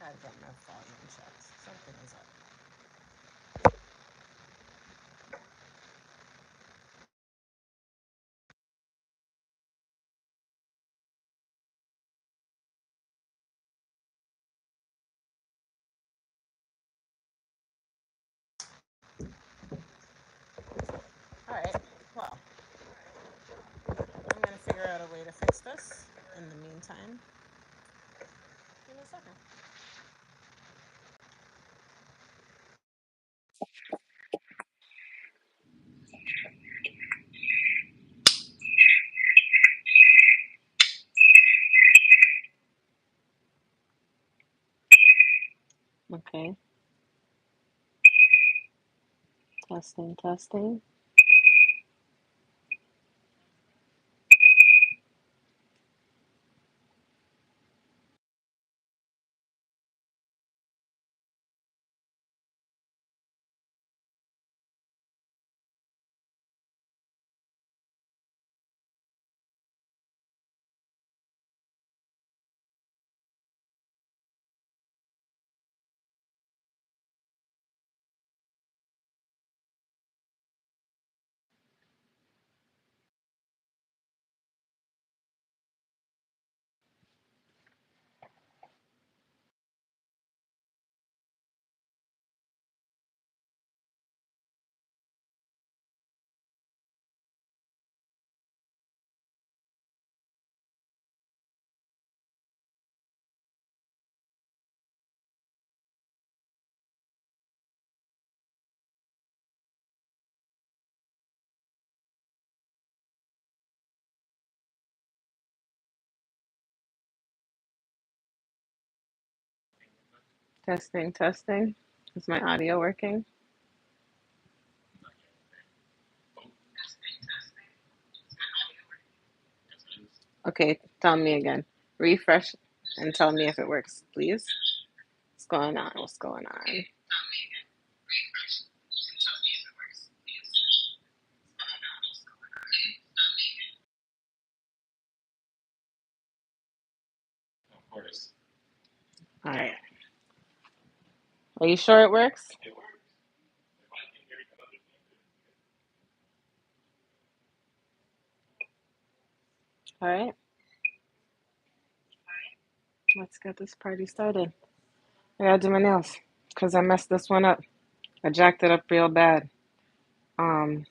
Gotta get my volume checked. Something is up. All right. Well, I'm gonna figure out a way to fix this in the meantime. Give me a second. Okay. Testing, testing. Testing, testing. Is my audio working? Okay, tell me again. Refresh and tell me if it works, please. What's going on? What's going on? All right. Are you sure it works? All right. Let's get this party started. I gotta do my nails because I messed this one up. I jacked it up real bad. Um,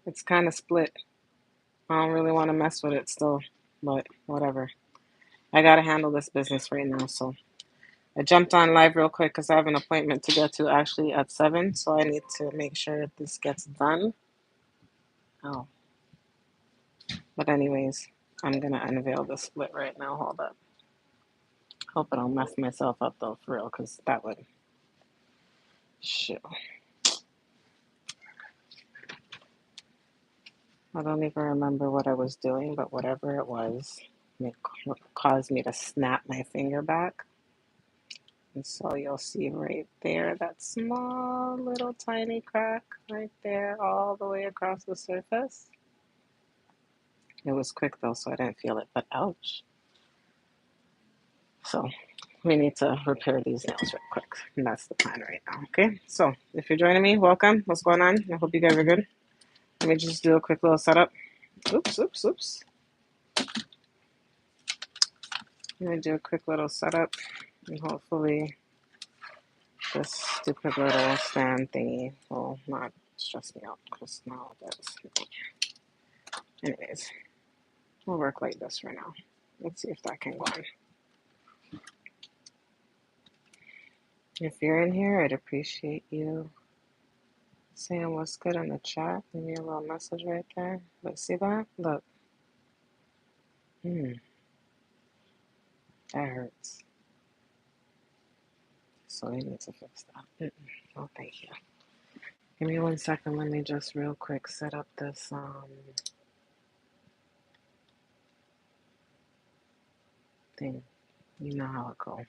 it's kind of split. I don't really want to mess with it still, but whatever. I gotta handle this business right now, so I jumped on live real quick because I have an appointment to get to actually at 7, so I need to make sure this gets done. Oh, but anyways, I'm gonna unveil the split right now. Hold up. Hope I don't mess myself up though, for real, because that would shit. I don't even remember what I was doing, but whatever it was, it caused me to snap my finger back. And so you'll see right there that small little tiny crack right there all the way across the surface. It was quick though, so I didn't feel it, but ouch. So we need to repair these nails real quick. And that's the plan right now, okay? So if you're joining me, welcome. What's going on? I hope you guys are good. Let me just do a quick little setup. Oops, oops, oops. I'm gonna do a quick little setup and hopefully this stupid little stand thingy will not stress me out because now it does. Anyways, we'll work like this for now. Let's see if that can go on. If you're in here, I'd appreciate you saying what's good in the chat. Leave me a little message right there. But see that? Look. That hurts. So we need to fix that. Oh, thank you. Give me 1 second. Let me just real quick set up this thing. You know how it goes.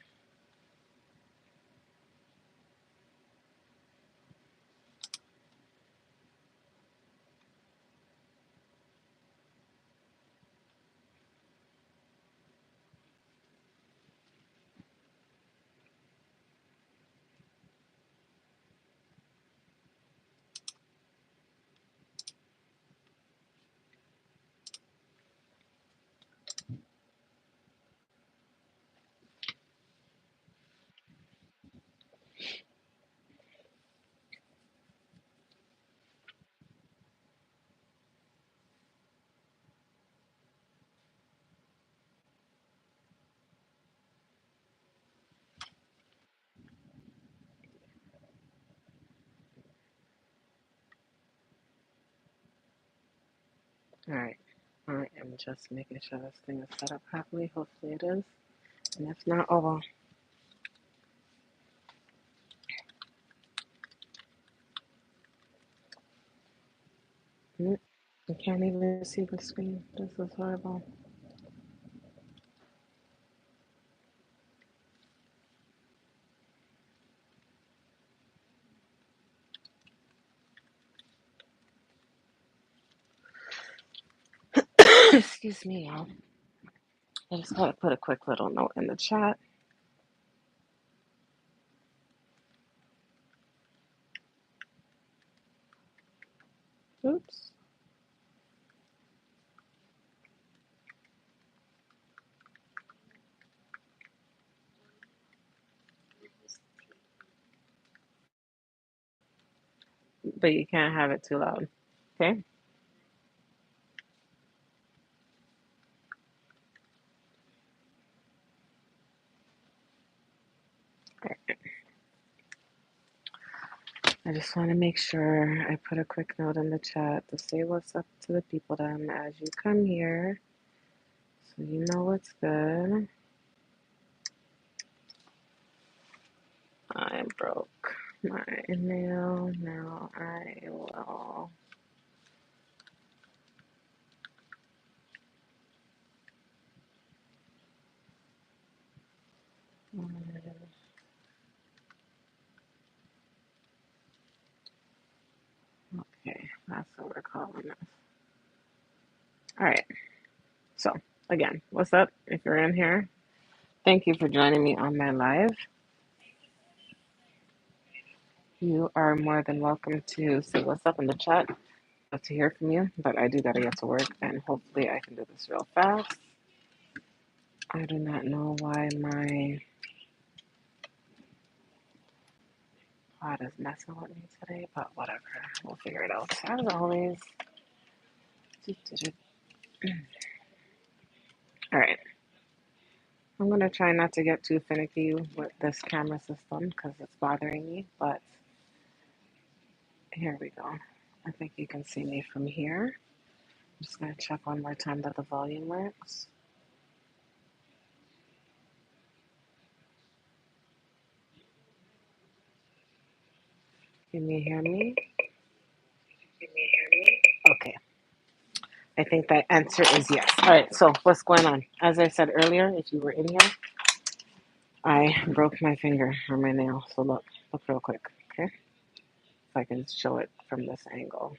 Alright, I am just making sure this thing is set up properly. Hopefully it is. And if not, oh well. I can't even see the screen. This is horrible. Excuse me, y'all. I just gotta put a quick little note in the chat. Oops. But you can't have it too loud. Okay? I just want to make sure I put a quick note in the chat to say what's up to the people then as you come here so you know what's good. I broke my nail. Now I will. Okay, that's what we're calling this. All right. So, again, what's up? If you're in here, thank you for joining me on my live. You are more than welcome to say what's up in the chat. Love to hear from you, but I do gotta get to work and hopefully I can do this real fast. I do not know why my pod is messing with me today, but whatever. We'll figure it out. As always. All right. I'm gonna try not to get too finicky with this camera system because it's bothering me, but here we go. I think you can see me from here. I'm just gonna check one more time that the volume works. Can you hear me? Okay. I think that answer is yes. All right, so what's going on? As I said earlier, if you were in here, I broke my finger or my nail. So look real quick, okay? If I can show it from this angle.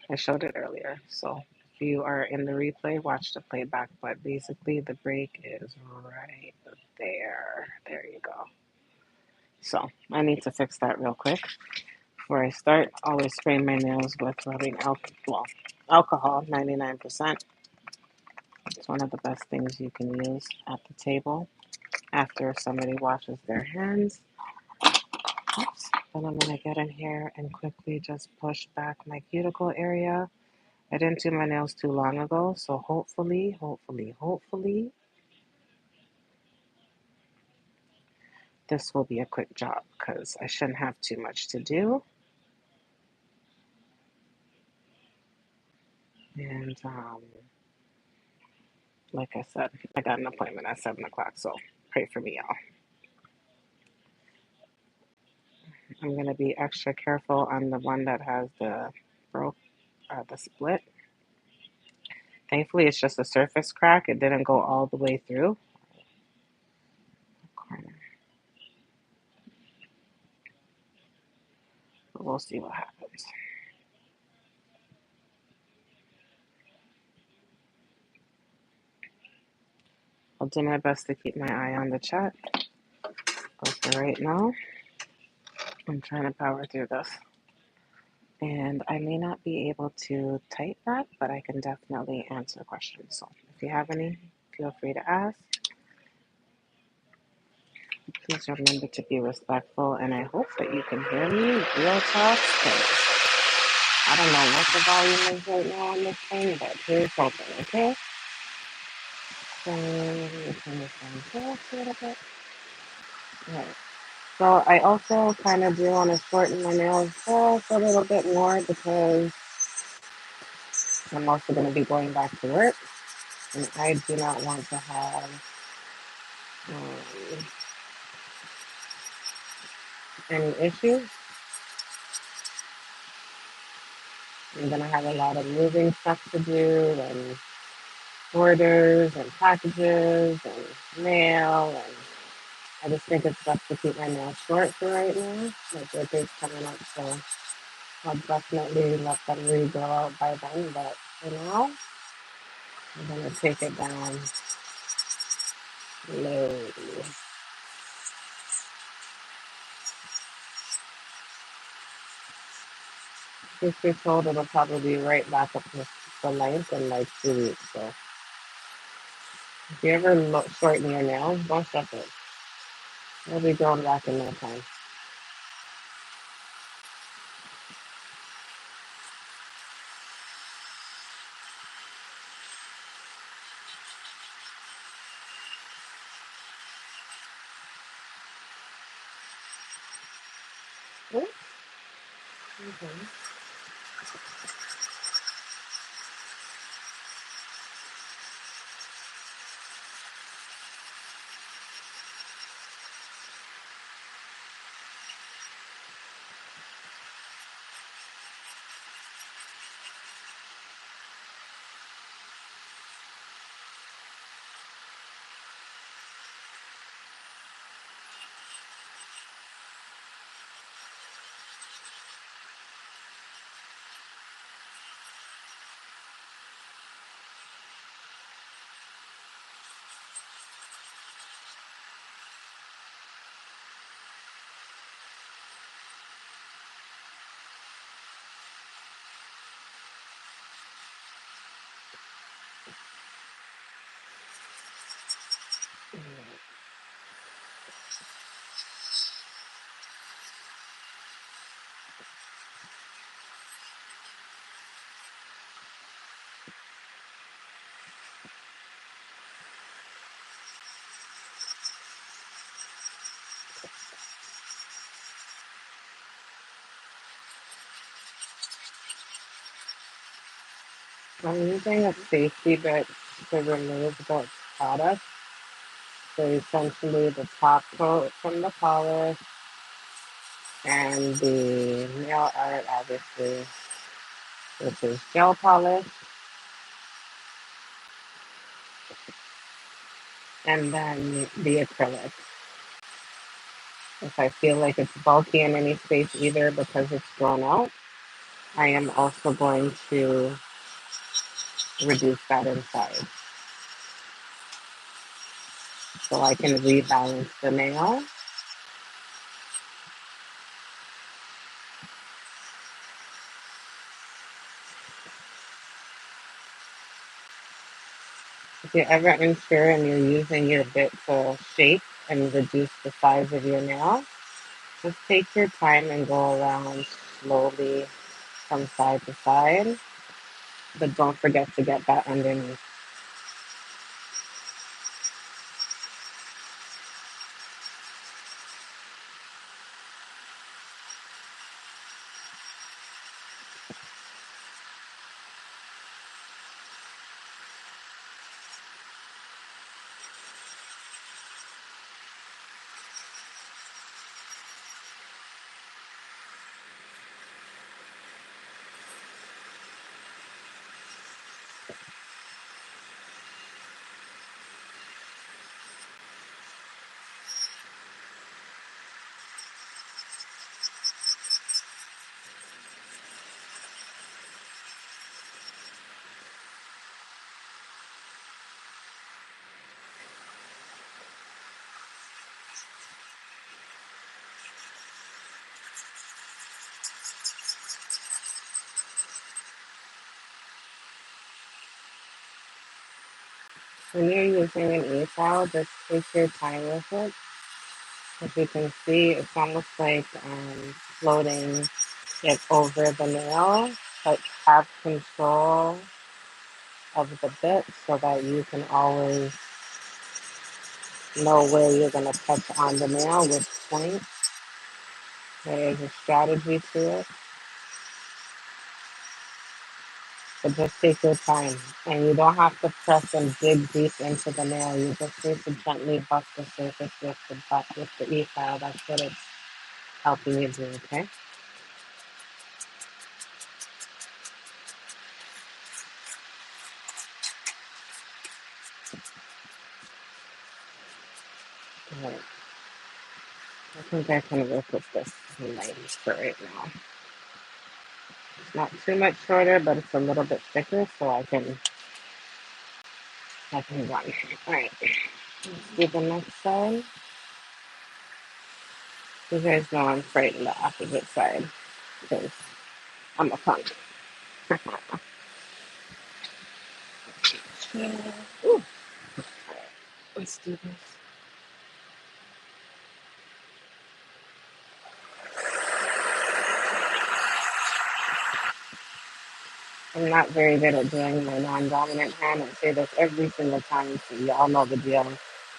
I showed it earlier. So if you are in the replay, watch the playback. But basically, the break is right there. There you go. So I need to fix that real quick. Before I start, always spray my nails with rubbing alcohol, 99%. It's one of the best things you can use at the table after somebody washes their hands. Oops. Then I'm going to get in here and quickly just push back my cuticle area. I didn't do my nails too long ago, so hopefully, this will be a quick job because I shouldn't have too much to do. And like I said, I got an appointment at 7 o'clock, so pray for me, y'all. I'm going to be extra careful on the one that has the the split. Thankfully, it's just a surface crack. It didn't go all the way through. But we'll see what happens. I'll do my best to keep my eye on the chat. But for right now, I'm trying to power through this. And I may not be able to type that, but I can definitely answer questions. So if you have any, feel free to ask. Please remember to be respectful, and I hope that you can hear me real talk, because I don't know what the volume is right now on this thing, but here's hoping, okay? So let me turn this down just a little bit. Right. So I also kind of do want to shorten my nails just a little bit more because I'm also going to be going back to work, and I do not want to have um, any issues. I'm going to have a lot of moving stuff to do, and orders, and packages, and mail, and I just think it's best to keep my nails short for right now. My birthday's coming up, so I'll definitely let them regrow out by then, but for now, I'm going to take it down slowly. Truth be told, it'll probably be right back up to the length in like 2 weeks. So if you ever shorten your nails, don't stress it. It'll be grown back in no time. Oops. Okay. I'm using a safety bit to remove the product. So essentially the top coat from the polish and the nail art, obviously, which is gel polish, and then the acrylic. If I feel like it's bulky in any space either because it's grown out, I am also going to reduce that inside so I can rebalance the nail. If you're ever unsure and you're using your bit to shape and reduce the size of your nail, just take your time and go around slowly from side to side, but don't forget to get that underneath. When you're using an e-file, just take your time with it. As you can see, it's almost like floating it over the nail, but have control of the bit so that you can always know where you're going to touch on the nail, which point. There is a strategy to it. So just take your time. And you don't have to press and dig deep into the nail. You just need to gently buff the surface with the e-file. That's what it's helping you do, okay? All right. I think I can work with this 90 for right now. It's not too much shorter, but it's a little bit thicker, so I can run. All right. Let's do the next side. You guys know I'm frightened the opposite side because I'm a punk. Yeah. Ooh. Let's do this. I'm not very good at doing my non-dominant hand. I say this every single time, so y'all know the deal.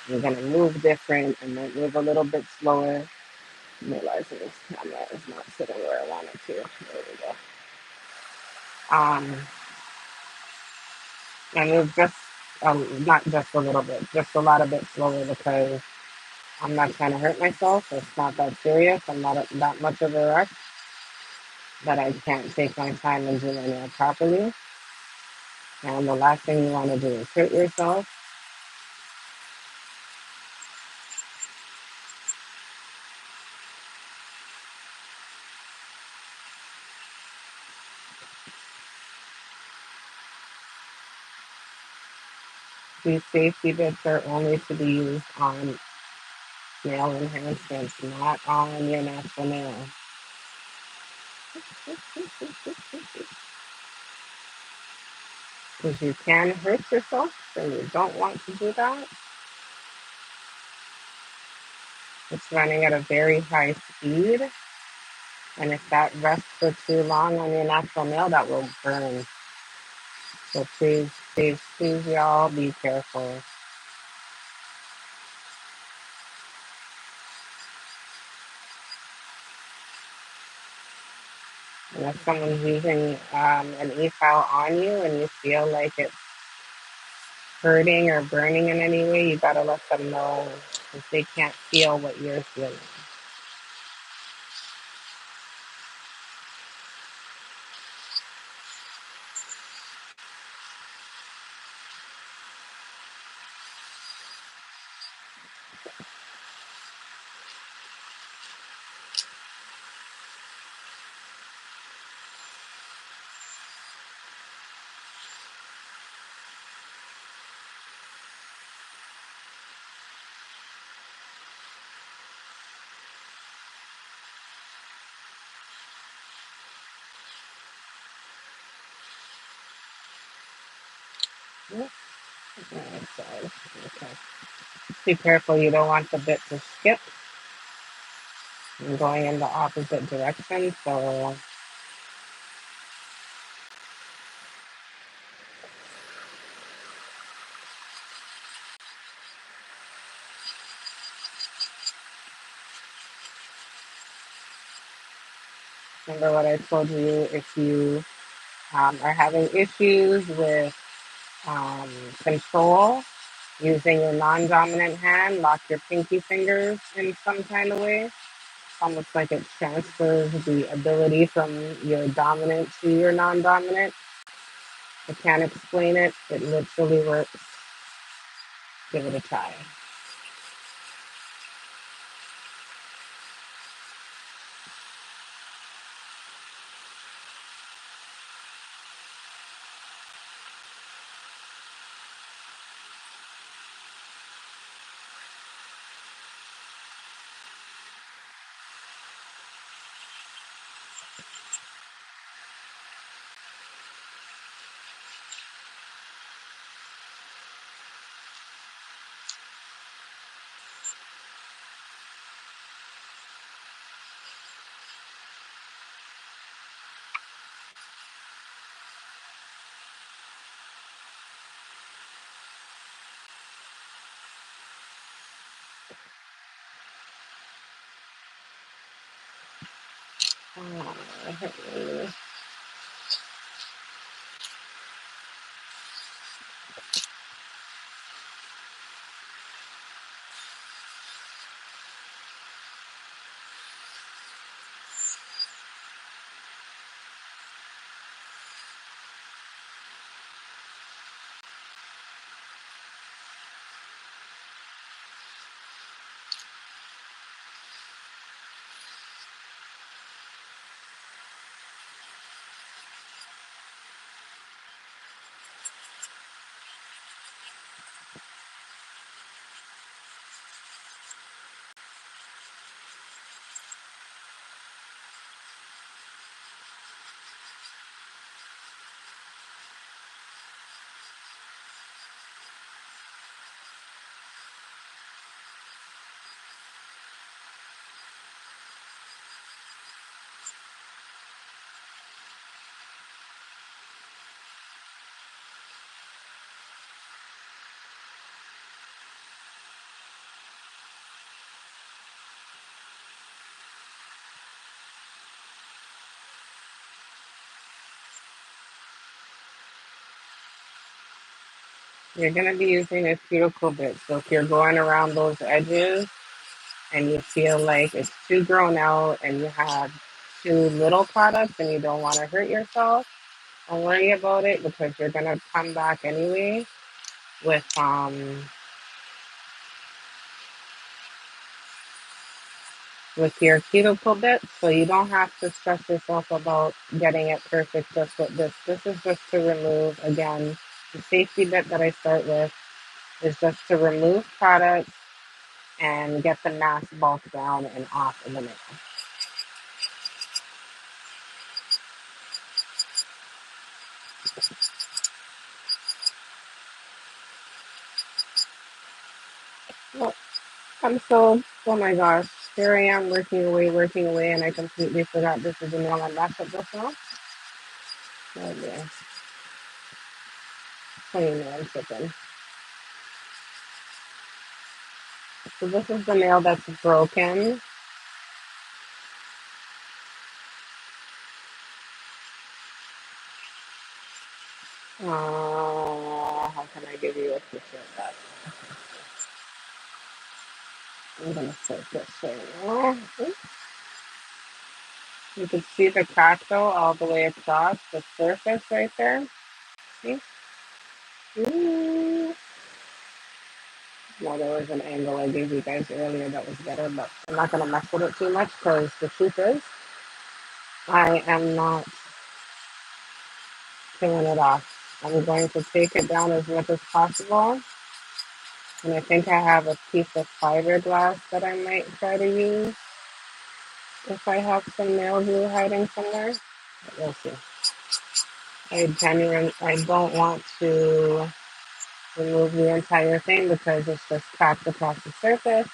I'm gonna move different. I might move a little bit slower. I'm realizing this camera is not sitting where I want it to. There we go. Um, I move just, not just a little bit, just a lot of bit slower because I'm not trying to hurt myself. It's not that serious. I'm not that much of a wreck that I can't take my time and do my nail properly. And the last thing you want to do is hurt yourself. These safety bits are only to be used on nail enhancements, not on your natural nail. Because you can hurt yourself and you don't want to do that. It's running at a very high speed. And if that rests for too long on your natural nail, that will burn. So please, please, please, y'all be careful. And if someone's using an e-file on you and you feel like it's hurting or burning in any way, you gotta let them know if they can't feel what you're feeling. Yep. Okay. Be careful, you don't want the bit to skip. I'm going in the opposite direction, so remember what I told you. If you are having issues with control using your non-dominant hand, lock your pinky fingers in some kind of way, almost like it transfers the ability from your dominant to your non-dominant. I can't explain it. It literally works. Give it a try. Oh, You're gonna be using a cuticle bit. So if you're going around those edges and you feel like it's too grown out and you have too little product and you don't want to hurt yourself, don't worry about it because you're gonna come back anyway with your cuticle bit. So you don't have to stress yourself about getting it perfect just with this. This is just to remove again the safety bit that I start with is just to remove product and get the mass bulk down and off of the nail. Well, oh my gosh, here I am working away, and I completely forgot this is a nail on back of this now. Oh yeah, plain nail chicken. So this is the nail that's broken. How can I give you a picture of that? I'm gonna focus right now. You can see the crack though all the way across the surface right there. See? Ooh. Well, there was an angle I gave you guys earlier that was better, but I'm not gonna mess with it too much because the truth is, I am not killing it off. I'm going to take it down as much as possible, and I think I have a piece of fiberglass that I might try to use if I have some nail glue hiding somewhere. But we'll see. I don't want to remove the entire thing because it's just cracked across the surface.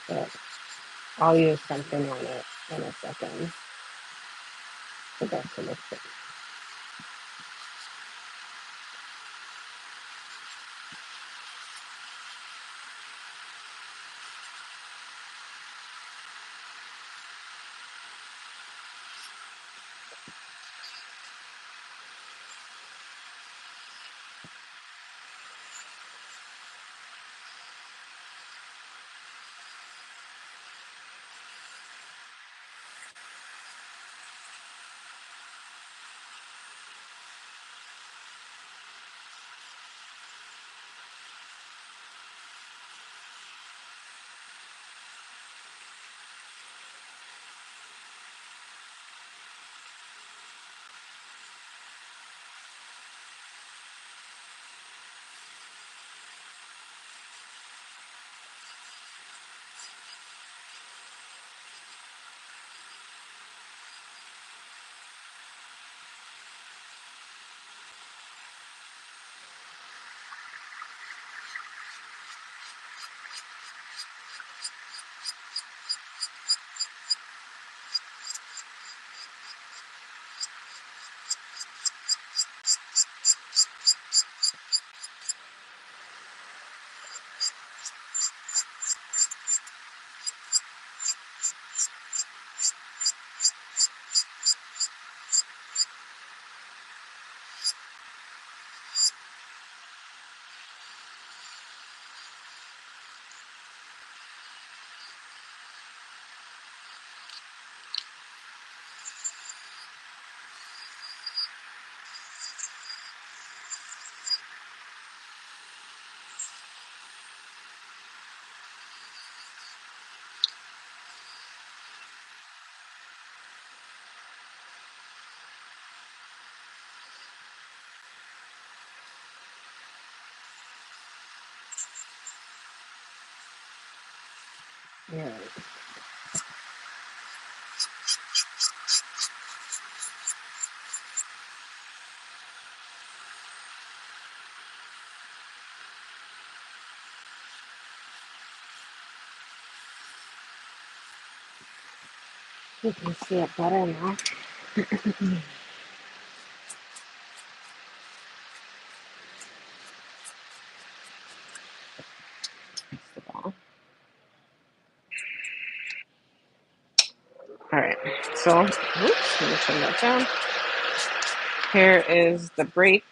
But I'll use something on it in a second. The best of it. Yeah. You can see it better now. All right. So, oops, let me turn that down. Here is the break.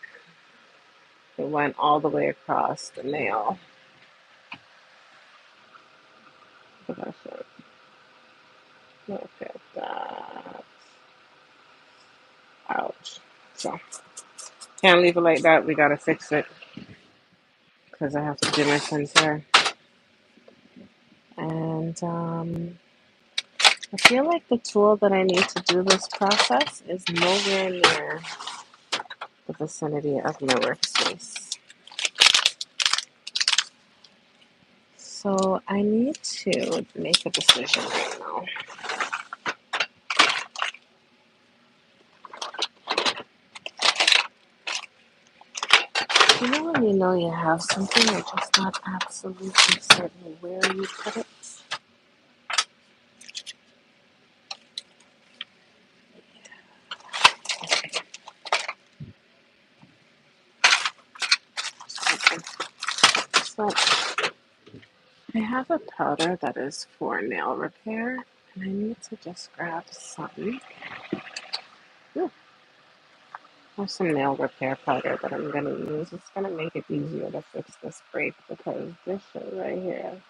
It went all the way across the nail. Look at that. Ouch. So, can't leave it like that. We gotta fix it because I have to do my son's hair. And I feel like the tool that I need to do this process is nowhere near the vicinity of my workspace. So I need to make a decision right now. You know you have something, you're just not absolutely certain where you put it. Okay. So I have a powder that is for nail repair, and I need to just grab some. Ooh, I have some nail repair powder that I'm gonna use. It's gonna make it easier to fix this break because this shit right here.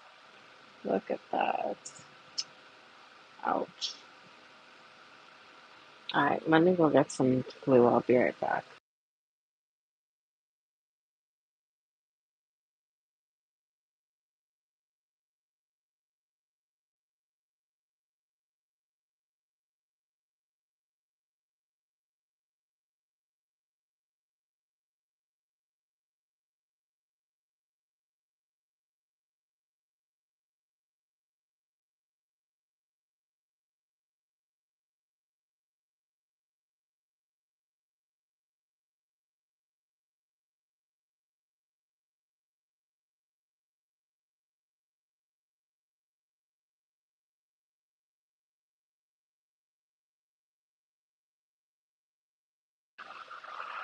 Look at that. Ouch. Alright, let me go get some glue. I'll be right back.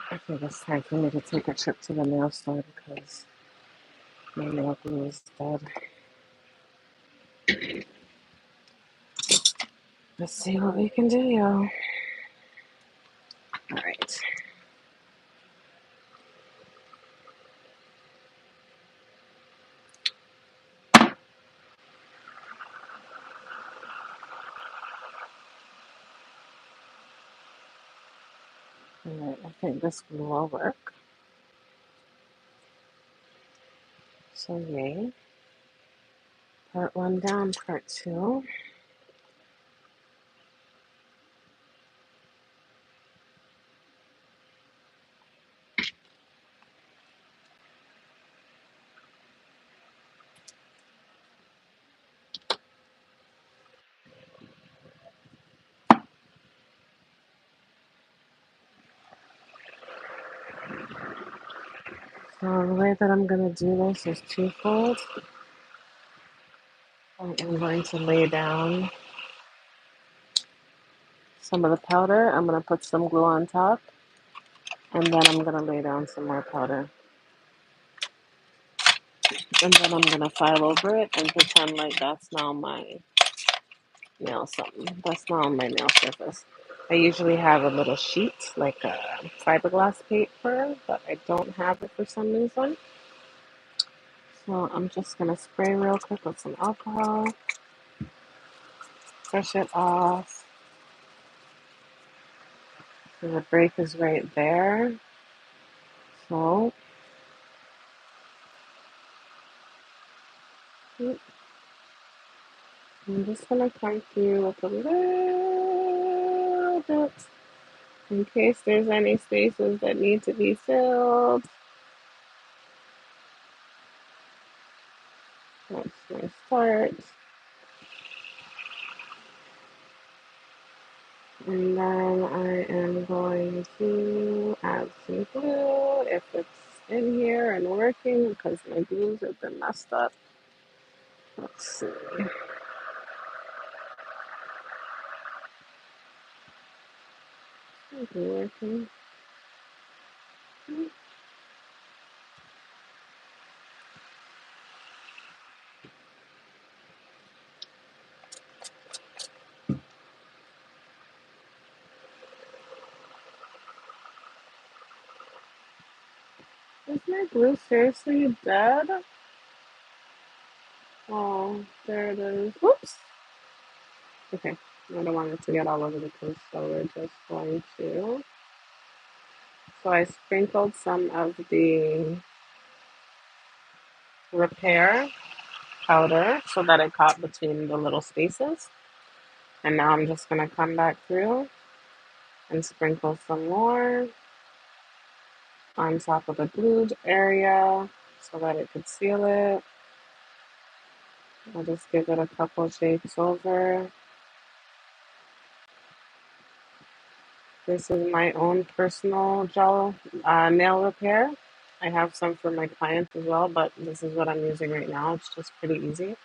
Okay, this time for me to take a trip to the nail store because my nail glue is dead. Let's see what we can do, y'all. Alright. Alright, I think this glue will work. So yay. Part one down, part two. So the way that I'm gonna do this is twofold. I am going to lay down some of the powder. I'm gonna put some glue on top, and then I'm gonna lay down some more powder. And then I'm gonna file over it and pretend like that's now my nail something. That's now my nail surface. I usually have a little sheet, like a fiberglass paper, but I don't have it for some reason. So I'm just gonna spray real quick with some alcohol, brush it off. So the break is right there. So I'm just gonna come through with a little bit in case there's any spaces that need to be filled. That's my start. And then I am going to add some glue if it's in here and working because my glues have been messed up. Let's see. Is it working? Is my glue seriously dead? Oh, there it is. Whoops. Okay, I don't want it to get all over the place, so we're just going to. So I sprinkled some of the repair powder so that it caught between the little spaces. And now I'm just going to come back through and sprinkle some more on top of the glued area so that it could seal it. I'll just give it a couple shakes over. This is my own personal gel nail repair. I have some for my clients as well, but this is what I'm using right now. It's just pretty easy.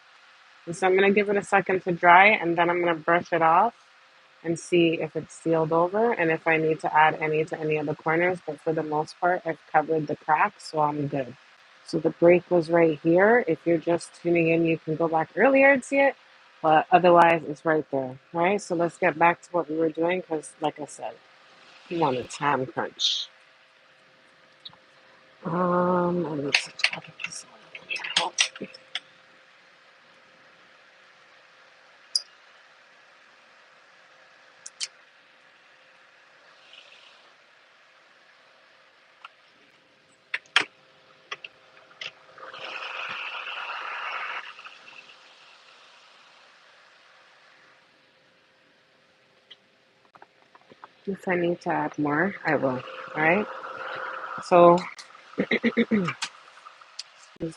And so I'm going to give it a second to dry, and then I'm going to brush it off and see if it's sealed over and if I need to add any to any of the corners. But for the most part, I've covered the cracks, so I'm good. So the break was right here. If you're just tuning in, you can go back earlier and see it, but otherwise it's right there, right? So let's get back to what we were doing because, like I said, we want a time crunch. I need to try this one. If I need to add more, I will. All right. So, excuse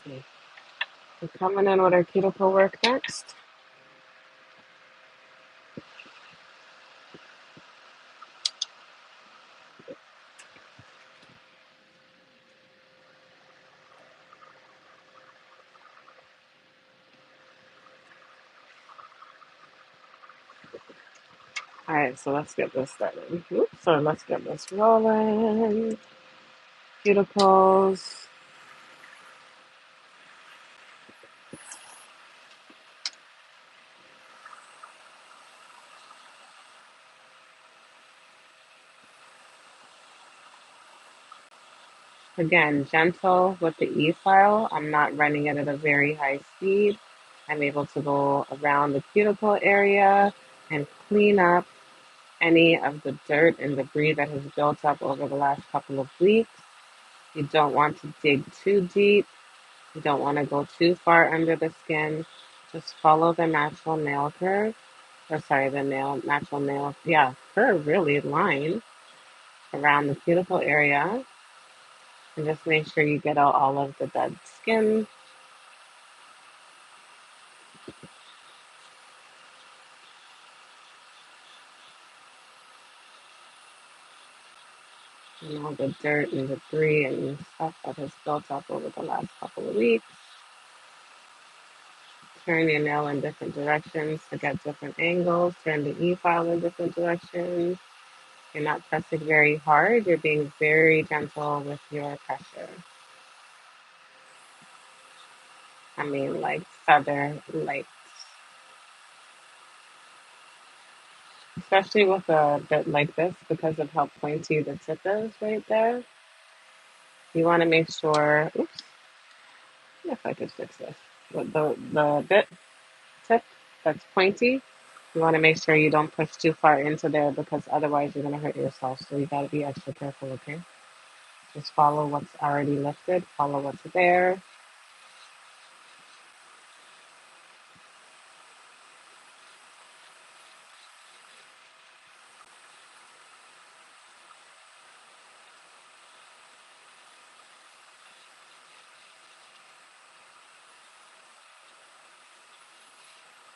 me. We're coming in with our cuticle work next. All right, so let's get this started. Oops, so let's get this rolling. Cuticles. Again, gentle with the e-file. I'm not running it at a very high speed. I'm able to go around the cuticle area and clean up any of the dirt and debris that has built up over the last couple of weeks. You don't want to dig too deep. You don't want to go too far under the skin. Just follow the natural nail curve, or sorry, the natural nail, yeah, curve really line around the cuticle area. And just make sure you get out all of the dead skin and all the dirt and debris and stuff that has built up over the last couple of weeks. Turn your nail in different directions to get different angles. Turn the e-file in different directions. You're not pressing very hard. You're being very gentle with your pressure. I mean, like feather light. Especially with a bit like this because of how pointy the tip is right there. You want to make sure, oops, if I could fix this. With the bit tip that's pointy, you want to make sure you don't push too far into there because otherwise you're going to hurt yourself. So you got to be extra careful, okay? Just follow what's already lifted, follow what's there.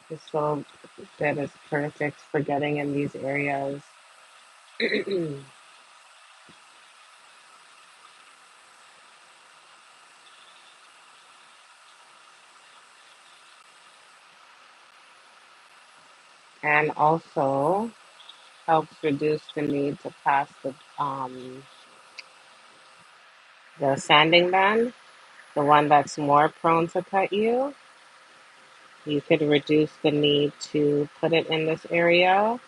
Just so that is perfect for getting in these areas. And also helps reduce the need to pass the sanding band, the one that's more prone to cut you. You could reduce the need to put it in this area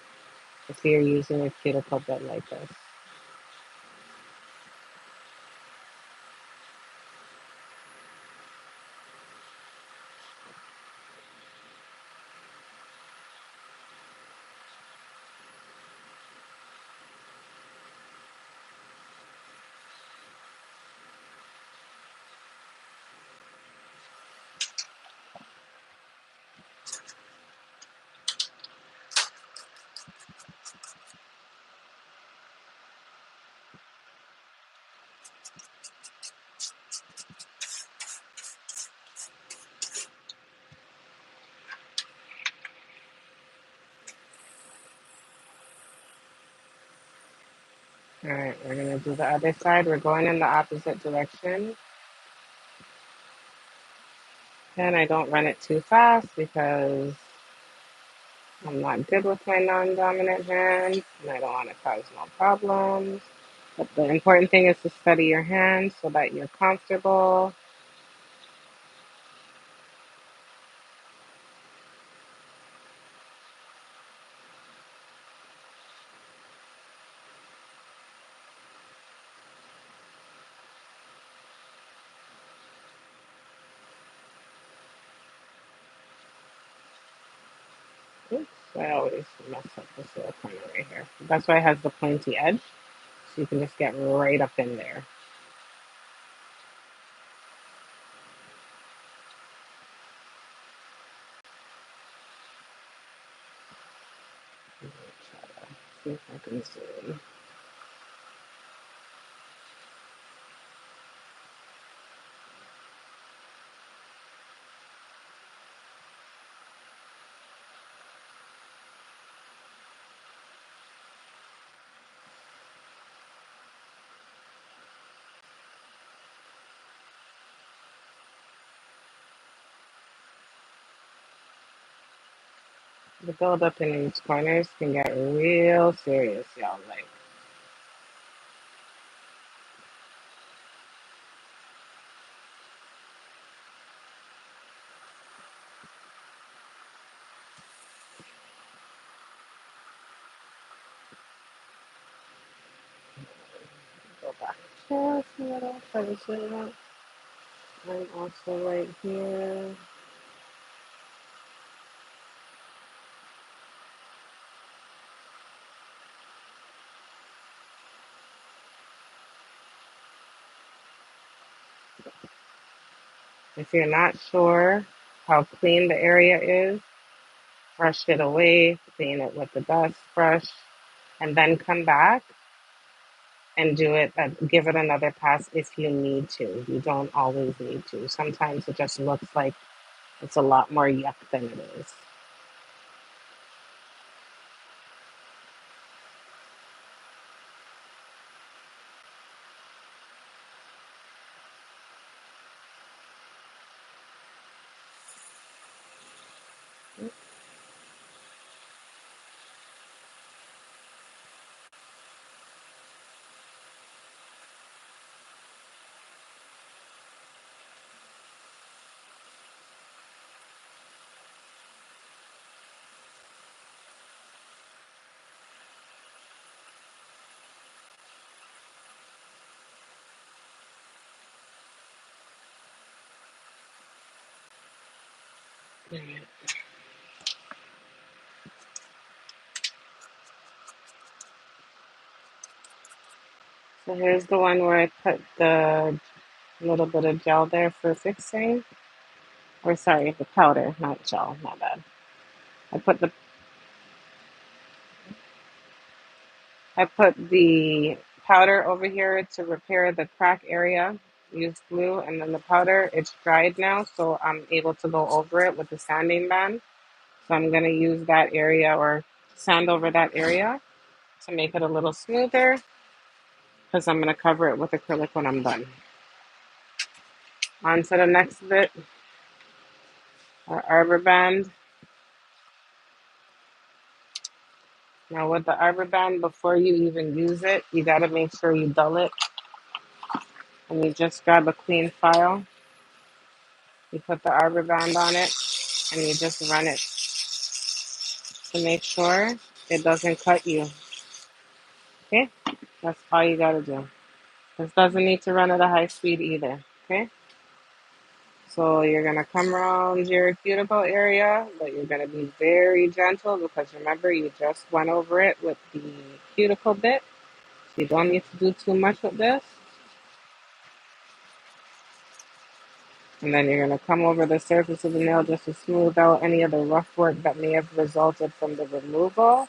if you're using a cuticle bit like this. All right, we're gonna do the other side. We're going in the opposite direction. And I don't run it too fast because I'm not good with my non-dominant hand and I don't want to cause no problems. But the important thing is to study your hand so that you're comfortable. Oops, I always mess up this little corner right here. That's why it has the pointy edge, so you can just get right up in there. See if I can zoom. The buildup in these corners can get real serious, y'all. Like, go back just a little, try to zoom out. And also right here. If you're not sure how clean the area is, brush it away, clean it with the dust brush, and then come back and do it, give it another pass if you need to. You don't always need to. Sometimes it just looks like it's a lot more yuck than it is. So here's the one where I put the little bit of gel there for fixing. Or sorry, the powder, not gel, my bad. I put the I put the powder over here to repair the crack area. Use glue and then the powder. It's dried now, so I'm able to go over it with the sanding band. So I'm going to use that area or sand over that area to make it a little smoother because I'm going to cover it with acrylic when I'm done. On to the next bit, our arbor band. Now with the arbor band, before you even use it, you got to make sure you dull it. And you just grab a clean file. You put the arbor band on it and you just run it to make sure it doesn't cut you. Okay? That's all you got to do. This doesn't need to run at a high speed either. Okay? So you're going to come around your cuticle area, but you're going to be very gentle because remember you just went over it with the cuticle bit. So you don't need to do too much with this. And then you're going to come over the surface of the nail just to smooth out any of the rough work that may have resulted from the removal.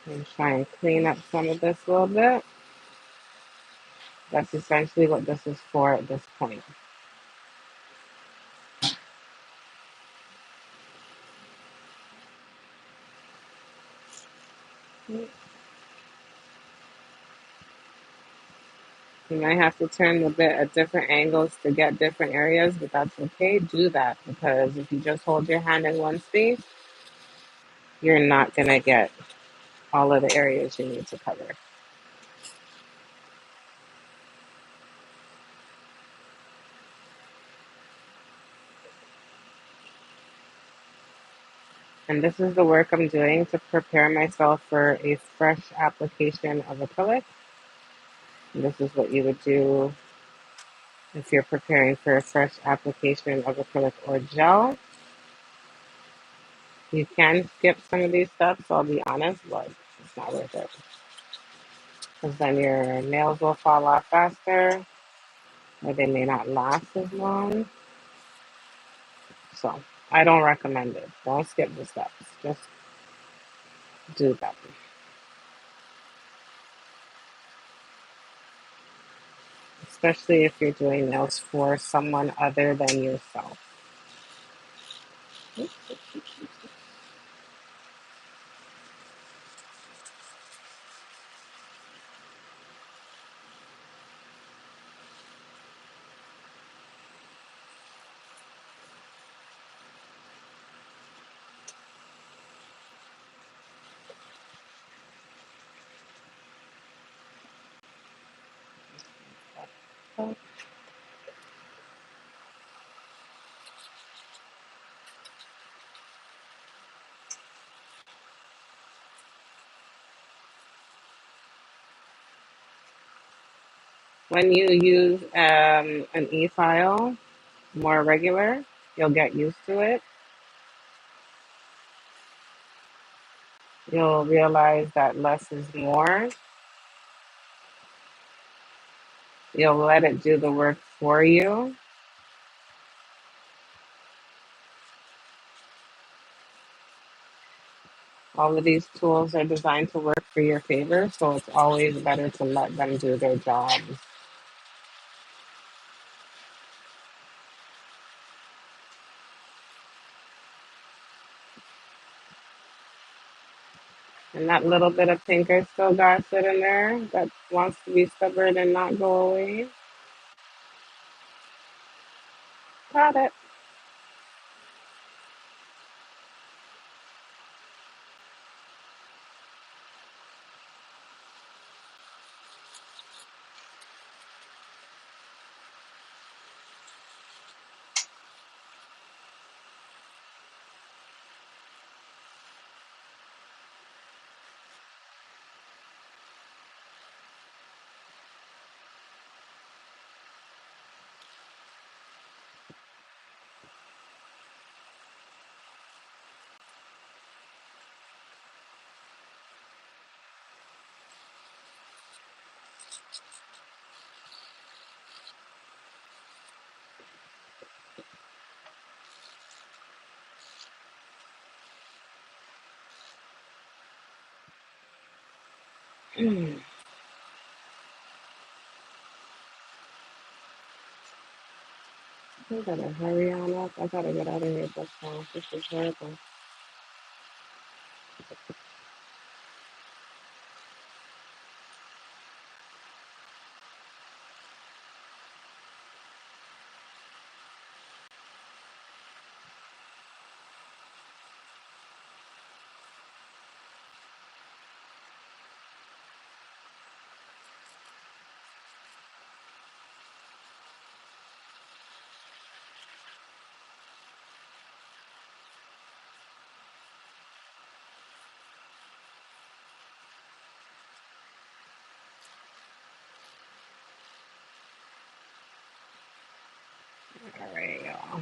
And try and clean up some of this a little bit. That's essentially what this is for at this point. You might have to turn the bit at different angles to get different areas, but that's okay. Do that because if you just hold your hand in one space, you're not going to get all of the areas you need to cover. And this is the work I'm doing to prepare myself for a fresh application of acrylic. And this is what you would do if you're preparing for a fresh application of acrylic or gel. You can skip some of these steps, I'll be honest, but it's not worth it. Because then your nails will fall off faster, or they may not last as long. So I don't recommend it. Don't skip the steps. Just do them. Especially if you're doing nails for someone other than yourself. When you use an e-file more regular, you'll get used to it. You'll realize that less is more. You'll let it do the work for you. All of these tools are designed to work for your favor, so it's always better to let them do their jobs. And that little bit of pink I still got sitting there that wants to be stubborn and not go away. Got it. I gotta hurry on up. I gotta get out of here, but this is horrible. All right, y'all.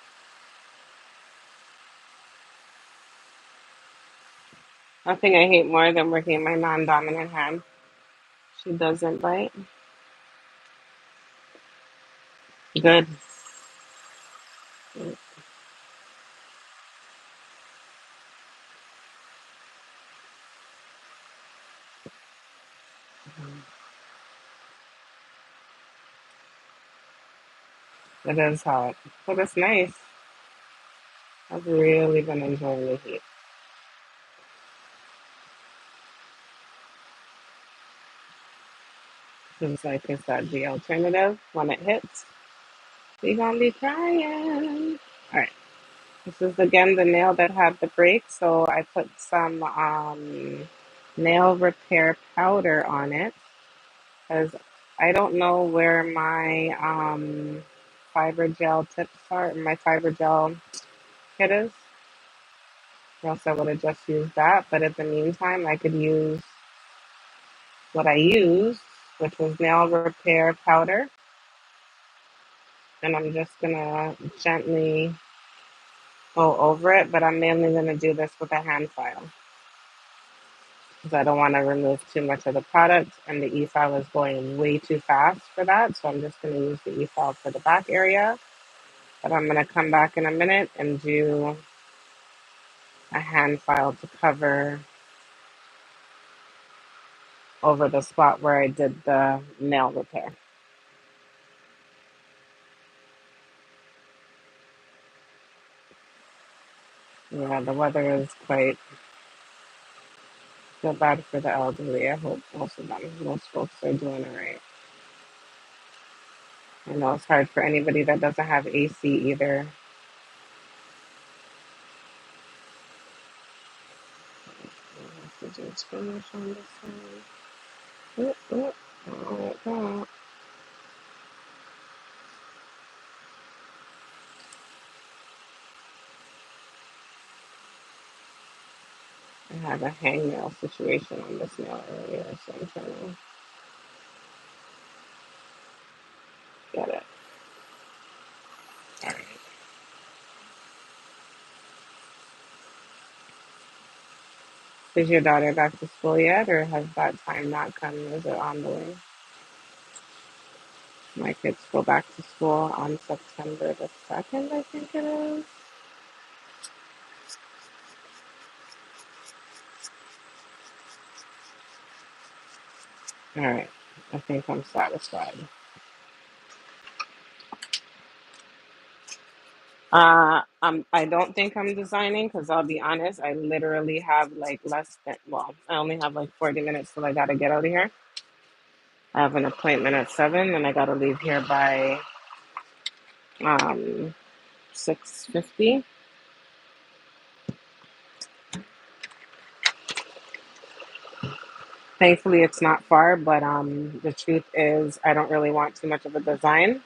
Nothing I hate more than working my non-dominant hand. She doesn't bite. Good. It is hot, but it's nice. I've really been enjoying the heat. Seems like it's the alternative when it hits. We gonna be crying. All right. This is again the nail that had the break, so I put some nail repair powder on it because I don't know where my fiber gel tips are, my fiber gel kit is. Or else I would have just used that. But in the meantime, I could use what I used, which was nail repair powder, and I'm just gonna gently go over it. But I'm mainly gonna do this with a hand file because I don't want to remove too much of the product, and the e-file is going way too fast for that. So I'm just gonna use the e-file for the back area. But I'm gonna come back in a minute and do a hand file to cover over the spot where I did the nail repair. Yeah, the weather is quite feel bad for the elderly. I hope most folks are doing all right. I know it's hard for anybody that doesn't have AC either. I have to just finish on this one. Oop, oop. Oh, oh. I had a hangnail situation on this nail earlier, so I'm trying to get it. All right. Is your daughter back to school yet, or has that time not come? Is it on the way? My kids go back to school on September the 2nd, I think it is. All right. I think I'm satisfied. I don't think I'm designing because I'll be honest, I literally have like less than, well, I only have like 40 minutes till I gotta get out of here. I have an appointment at 7 and I gotta leave here by um 6:50. Thankfully it's not far, but the truth is I don't really want too much of a design.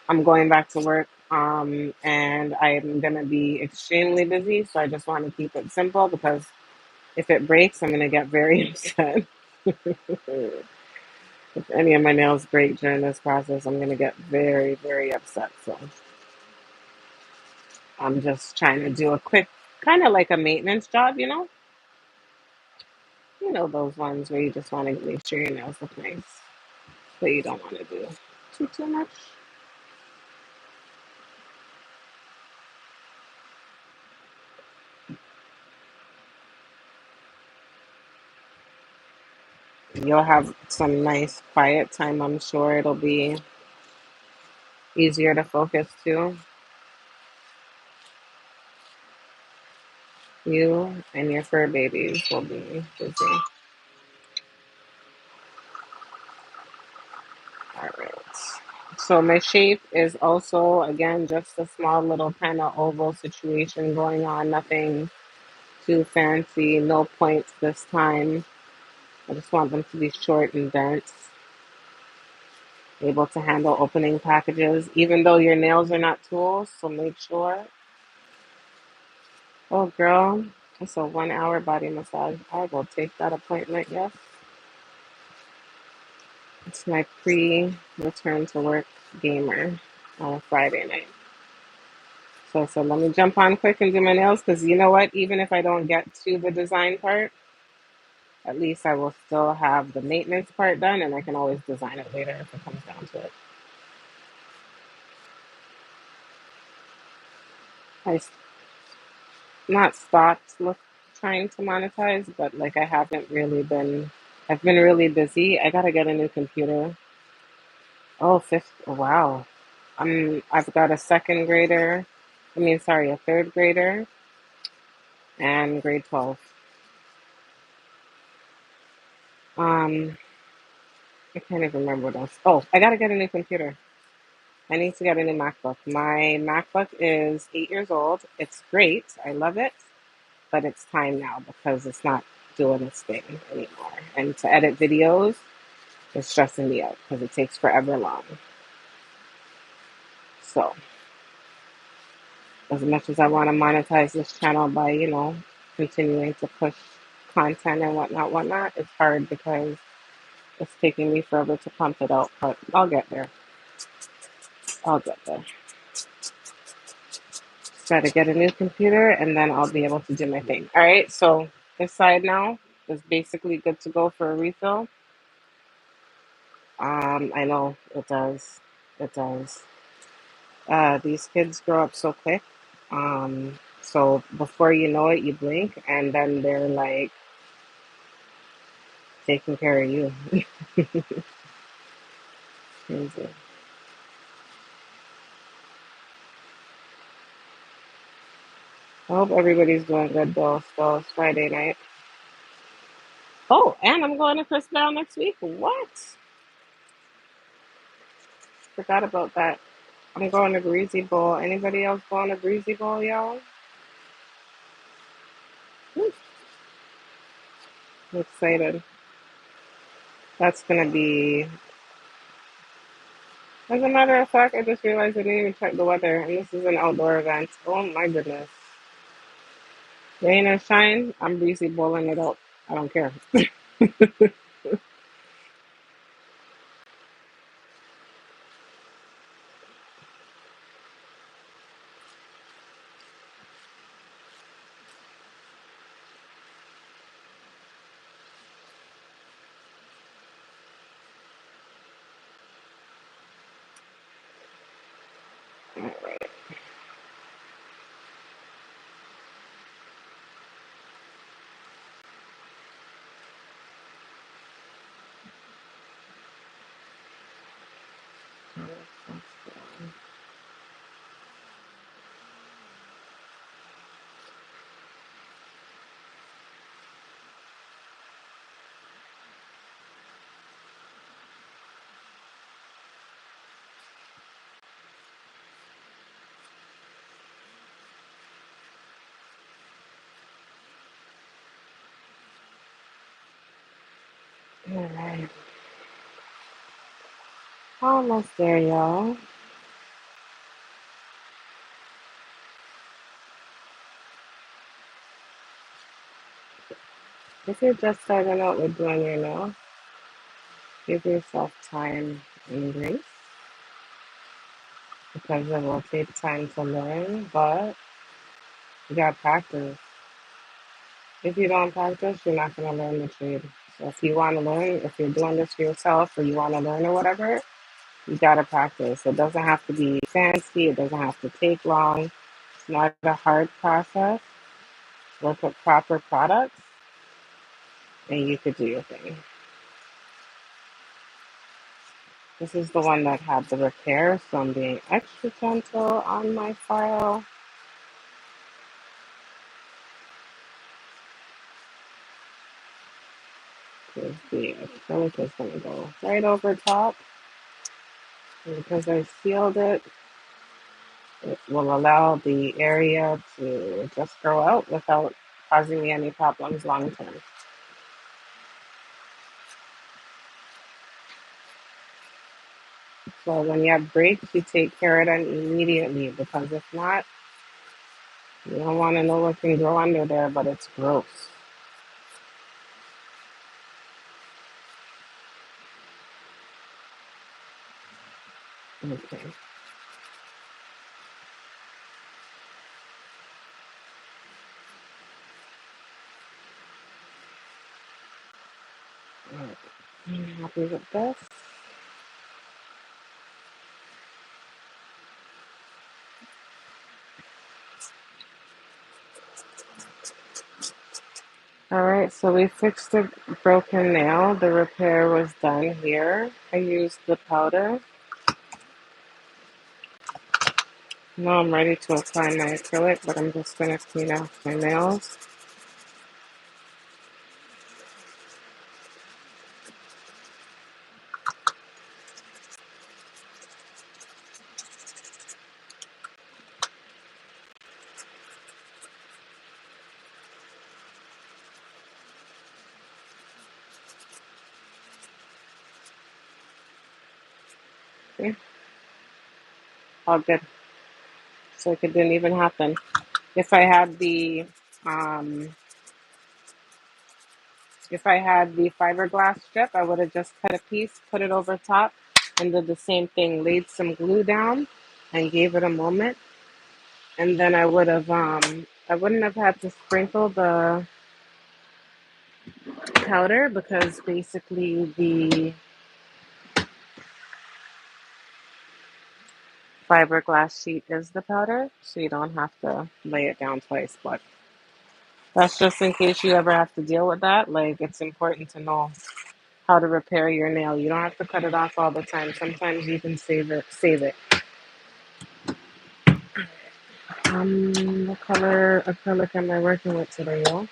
I'm going back to work and I'm gonna be extremely busy, so I just want to keep it simple because if it breaks, I'm gonna get very upset. If any of my nails break during this process, I'm gonna get very, very upset. So I'm just trying to do a quick, kind of like a maintenance job, You know those ones where you just want to make sure your nails look nice, but you don't want to do too much. You'll have some nice quiet time. I'm sure it'll be easier to focus too. You and your fur babies will be busy. All right. So my shape is also again just a small little kind of oval situation going on. Nothing too fancy. No points this time. I just want them to be short and dense, able to handle opening packages, even though your nails are not tools. So make sure. Oh, girl, it's a 1 hour body massage. I will take that appointment. Yes, it's my pre-return to work gamer on a Friday night. So I said, let me jump on quick and do my nails because you know what? Even if I don't get to the design part, at least I will still have the maintenance part done and I can always design it later if it comes down to it. I not stopped trying to monetize, but like I haven't really been, I've been really busy. I gotta get a new computer. Oh, fifth, wow. I've got a second grader, sorry, a third grader and grade 12. Um, I can't even remember what else. Oh, I gotta get a new computer. I need to get a new MacBook. My MacBook is 8 years old. It's great. I love it, but it's time now because it's not doing its thing anymore. And to edit videos, it's stressing me out because it takes forever long. So, as much as I want to monetize this channel by, continuing to push content and whatnot, it's hard because it's taking me forever to pump it out. But I'll get there. I'll get there. Just got to get a new computer and then I'll be able to do my thing. All right. So this side now is basically good to go for a refill. I know it does. It does. These kids grow up so quick. So before you know it, you blink, and then they're like taking care of you. Crazy. I hope everybody's doing good though. Still, it's Friday night. Oh, and I'm going to Chris Brown next week. What? Forgot about that. I'm going to Breezy Bowl. Anybody else going to Breezy Bowl, y'all? Whew, I'm excited. That's gonna be. As a matter of fact, I just realized I didn't even check the weather, and this is an outdoor event. Oh my goodness. Rain or shine, I'm Breezy Bowling it out. I don't care. Alright. Almost there, y'all. If you're just starting out with doing your nails, give yourself time and grace because it will take time to learn, but you gotta practice. If you don't practice, you're not gonna learn the trade. So if you wanna learn, if you're doing this for yourself or you wanna learn or whatever, you gotta practice. It doesn't have to be fancy, it doesn't have to take long. It's not a hard process. Look at proper products and you could do your thing. This is the one that had the repair, so I'm being extra gentle on my file. Because the acrylic is going to go right over top. And because I sealed it, it will allow the area to just grow out without causing me any problems long term. So when you have breaks, you take care of them immediately because if not, you don't want to know what can grow under there, but it's gross. Okay. Alright, I'm happy with this. Alright, so we fixed the broken nail. The repair was done here. I used the powder. Now I'm ready to apply my acrylic, but I'm just going to clean off my nails. See? All good. So like it didn't even happen. If I had um, the fiberglass strip, I would have just cut a piece, put it over top, and did the same thing. Laid some glue down, and gave it a moment, and then I wouldn't have had to sprinkle the powder because basically the fiberglass sheet is the powder, so you don't have to lay it down twice. But that's just in case you ever have to deal with that. Like, it's important to know how to repair your nail. You don't have to cut it off all the time. Sometimes you can save it. Save it. What color acrylic am I working with today, y'all?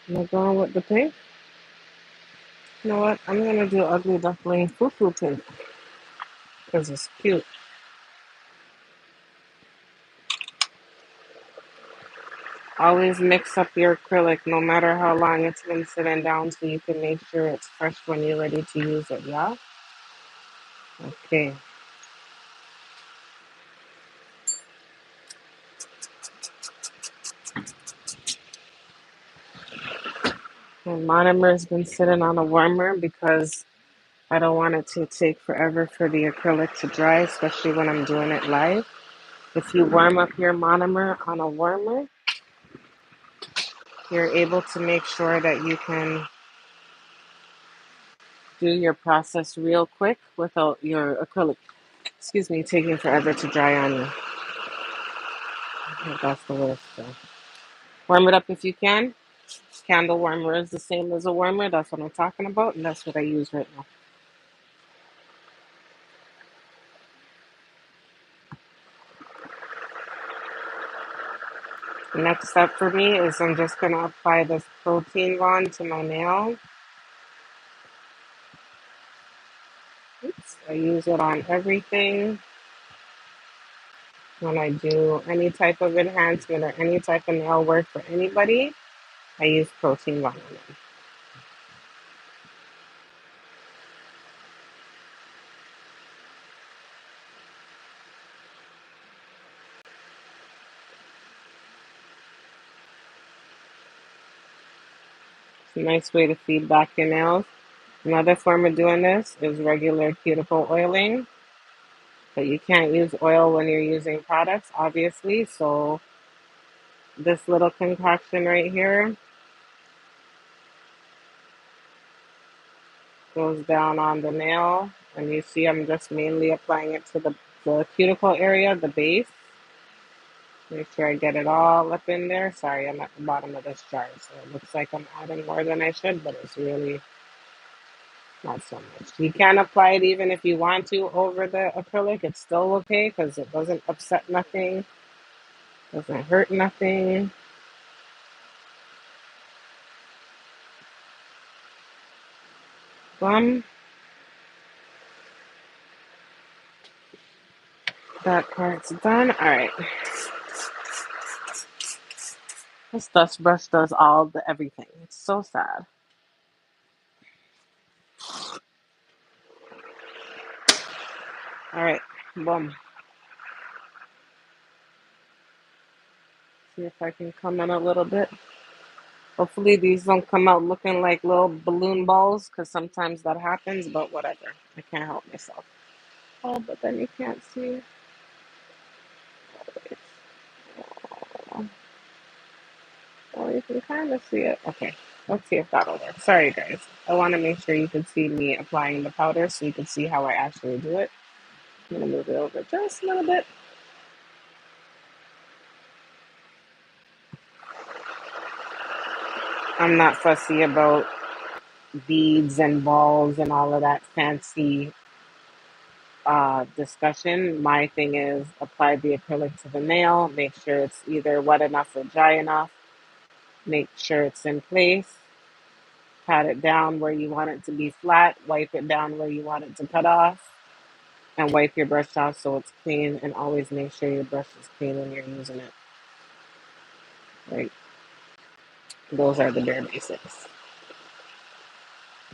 Am I going with the pink? You know what? I'm gonna do ugly duckling foo foo pink because it's cute. Always mix up your acrylic, no matter how long it's been sitting down, so you can make sure it's fresh when you're ready to use it. Yeah. Okay. My monomer has been sitting on a warmer because I don't want it to take forever for the acrylic to dry, especially when I'm doing it live. If you warm up your monomer on a warmer, you're able to make sure that you can do your process real quick without your acrylic, taking forever to dry on you. I think that's the worst. So warm it up if you can. Candle warmer is the same as a warmer. That's what I'm talking about, and that's what I use right now. The next step for me is I'm just going to apply this protein bond to my nail. Oops. I use it on everything when I do any type of enhancement or any type of nail work for anybody. I use protein bond on them. It's a nice way to feed back your nails. Another form of doing this is regular cuticle oiling, but you can't use oil when you're using products, obviously. So this little concoction right here goes down on the nail, and you see I'm just mainly applying it to the cuticle area, the base. Make sure I get it all up in there. Sorry, I'm at the bottom of this jar, so it looks like I'm adding more than I should, but it's really not so much. You can apply it even if you want to over the acrylic. It's still okay because it doesn't upset nothing, doesn't hurt nothing. Boom. That part's done. All right. This dust brush does all the everything. It's so sad. All right. Boom. See if I can come in a little bit. Hopefully these don't come out looking like little balloon balls because sometimes that happens, but whatever. I can't help myself. Oh, but then you can't see. Oh, you can kind of see it. Okay. Let's see if that'll work. Sorry, guys. I want to make sure you can see me applying the powder so you can see how I actually do it. I'm going to move it over just a little bit. I'm not fussy about beads and balls and all of that fancy discussion. My thing is apply the acrylic to the nail, make sure it's either wet enough or dry enough, make sure it's in place, pat it down where you want it to be flat, wipe it down where you want it to cut off, and wipe your brush off so it's clean. And always make sure your brush is clean when you're using it. Right? Those are the bare basics.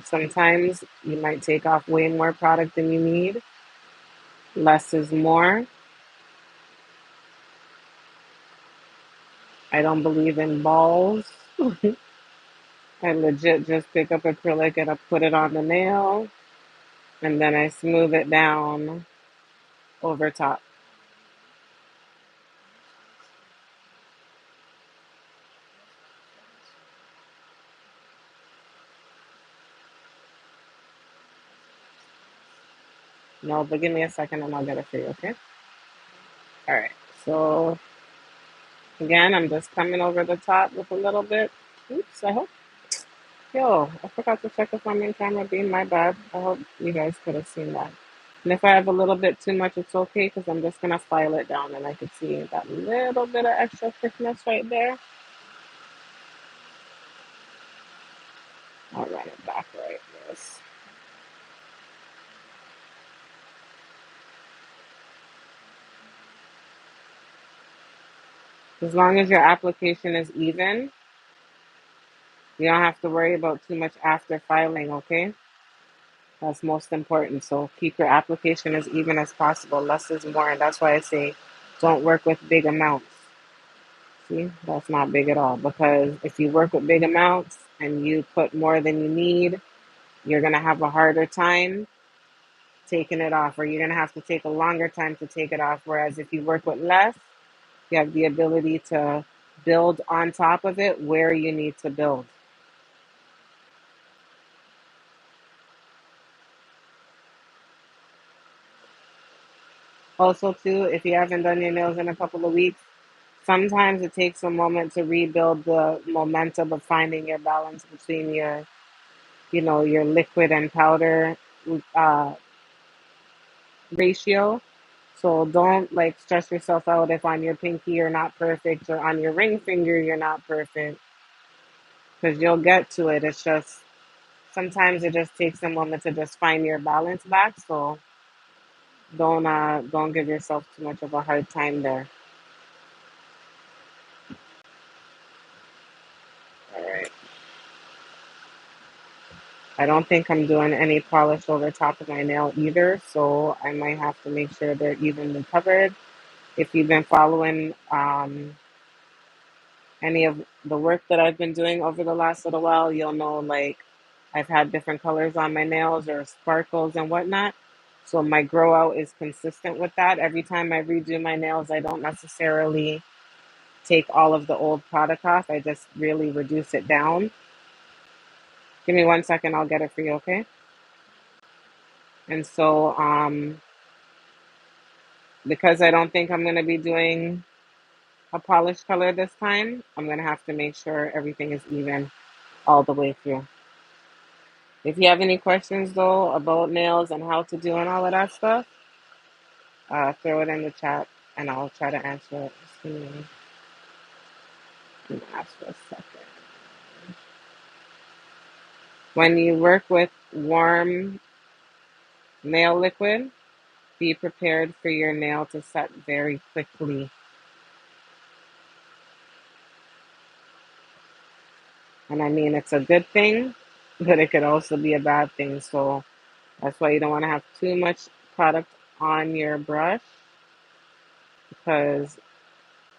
Sometimes you might take off way more product than you need. Less is more. I don't believe in balls. I legit just pick up acrylic and I put it on the nail and then I smooth it down over top. No, but give me a second and I'll get it for you, okay? All right. So again, I'm just coming over the top with a little bit. Oops, I hope. Yo, I forgot to check if I'm in camera being my bad. I hope you guys could have seen that. And if I have a little bit too much, it's okay because I'm just going to file it down and I can see that little bit of extra thickness right there. I'll run it back right. Yes. As long as your application is even, you don't have to worry about too much after filing, okay? That's most important. So keep your application as even as possible. Less is more. And that's why I say don't work with big amounts. See, that's not big at all. Because if you work with big amounts and you put more than you need, you're going to have a harder time taking it off, or you're going to have to take a longer time to take it off. Whereas if you work with less, you have the ability to build on top of it where you need to build. Also, too, if you haven't done your nails in a couple of weeks, sometimes it takes a moment to rebuild the momentum of finding your balance between your liquid and powder uh, ratio. So don't like stress yourself out if on your pinky you're not perfect or on your ring finger you're not perfect because you'll get to it. It's just sometimes it just takes a moment to just find your balance back. So don't give yourself too much of a hard time there. All right. I don't think I'm doing any polish over top of my nail either, so I might have to make sure they're evenly covered. If you've been following any of the work that I've been doing over the last little while, you'll know like I've had different colors on my nails or sparkles and whatnot. So my grow out is consistent with that. Every time I redo my nails, I don't necessarily take all of the old product off. I just really reduce it down. Give me 1 second, I'll get it for you, okay? And so because I don't think I'm going to be doing a polished color this time, I'm going to have to make sure everything is even all the way through. If you have any questions though about nails and how to do and all of that stuff, throw it in the chat and I'll try to answer it. Let me ask for a second. When you work with warm nail liquid, be prepared for your nail to set very quickly. And I mean, it's a good thing, but it could also be a bad thing. So that's why you don't want to have too much product on your brush because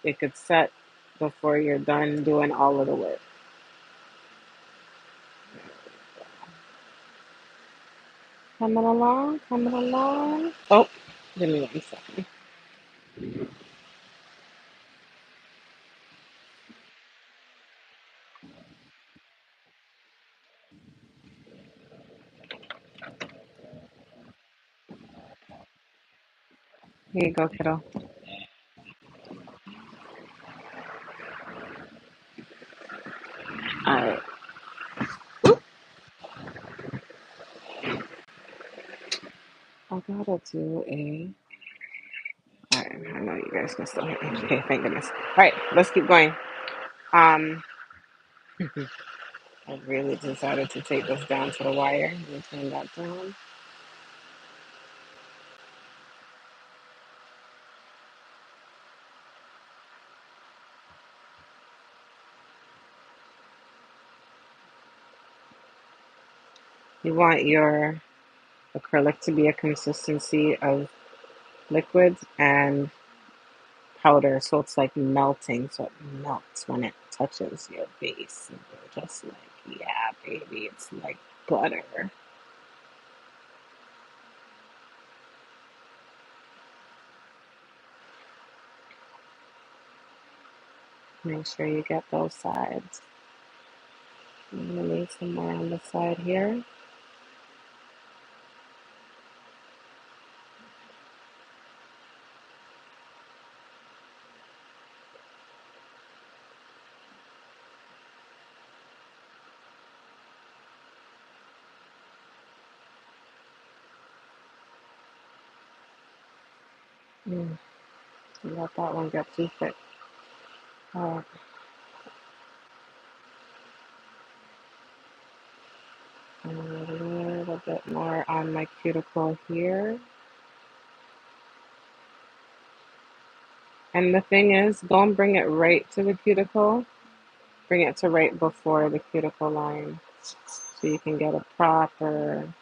it could set before you're done doing all of the work. Coming along, coming along. Oh, give me 1 second. Here you go, kiddo. Alright, I gotta do a. Alright, I know you guys can still hear me. Okay, thank goodness. Alright, let's keep going. Um, I really decided to take this down to the wire. Let me turn that down. You want your acrylic to be a consistency of liquid and powder, so it's like melting, so it melts when it touches your base. And you're just like, yeah, baby, it's like butter. Make sure you get those sides. I'm gonna need some more on the side here. Mm, let that one get too thick. Uh, and a little bit more on my cuticle here. And the thing is, don't bring it right to the cuticle. Bring it to right before the cuticle line so you can get a proper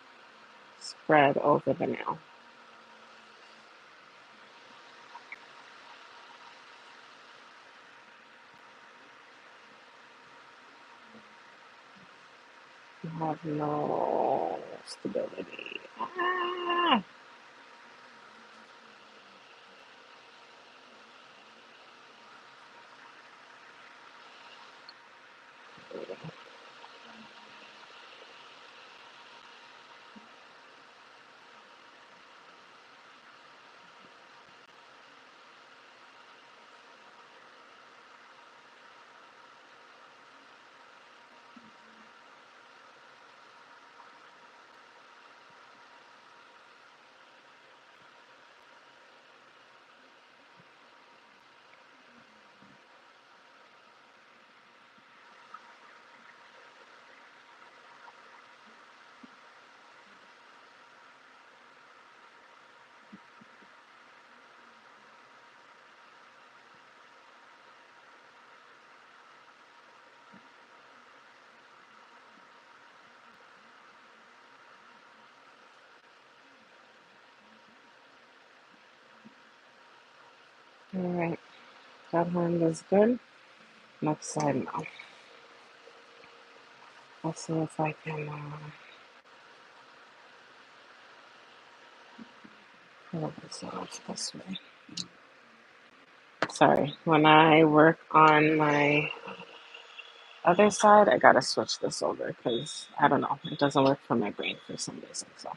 spread over the nail. You have no stability. Ah! All right, that hand is good. Next side now. Let's see if I can pull this off this way. Sorry, when I work on my other side, I gotta switch this over because I don't know, it doesn't work for my brain for some reason. So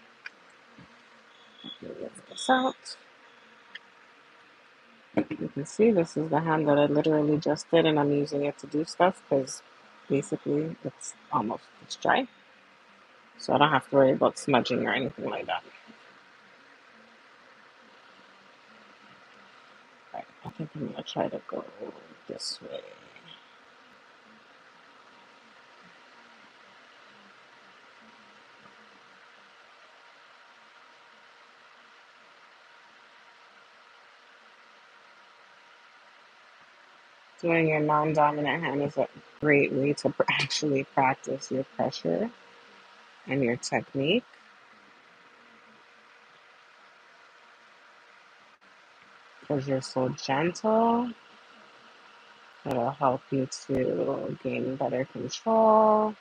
let me lift this out. You can see this is the hand that I literally just did, and I'm using it to do stuff because basically it's dry, so I don't have to worry about smudging or anything like that. Right, I think I'm gonna try to go this way. Doing your non-dominant hand is a great way to actually practice your pressure and your technique because you're so gentle. It'll help you to gain better control.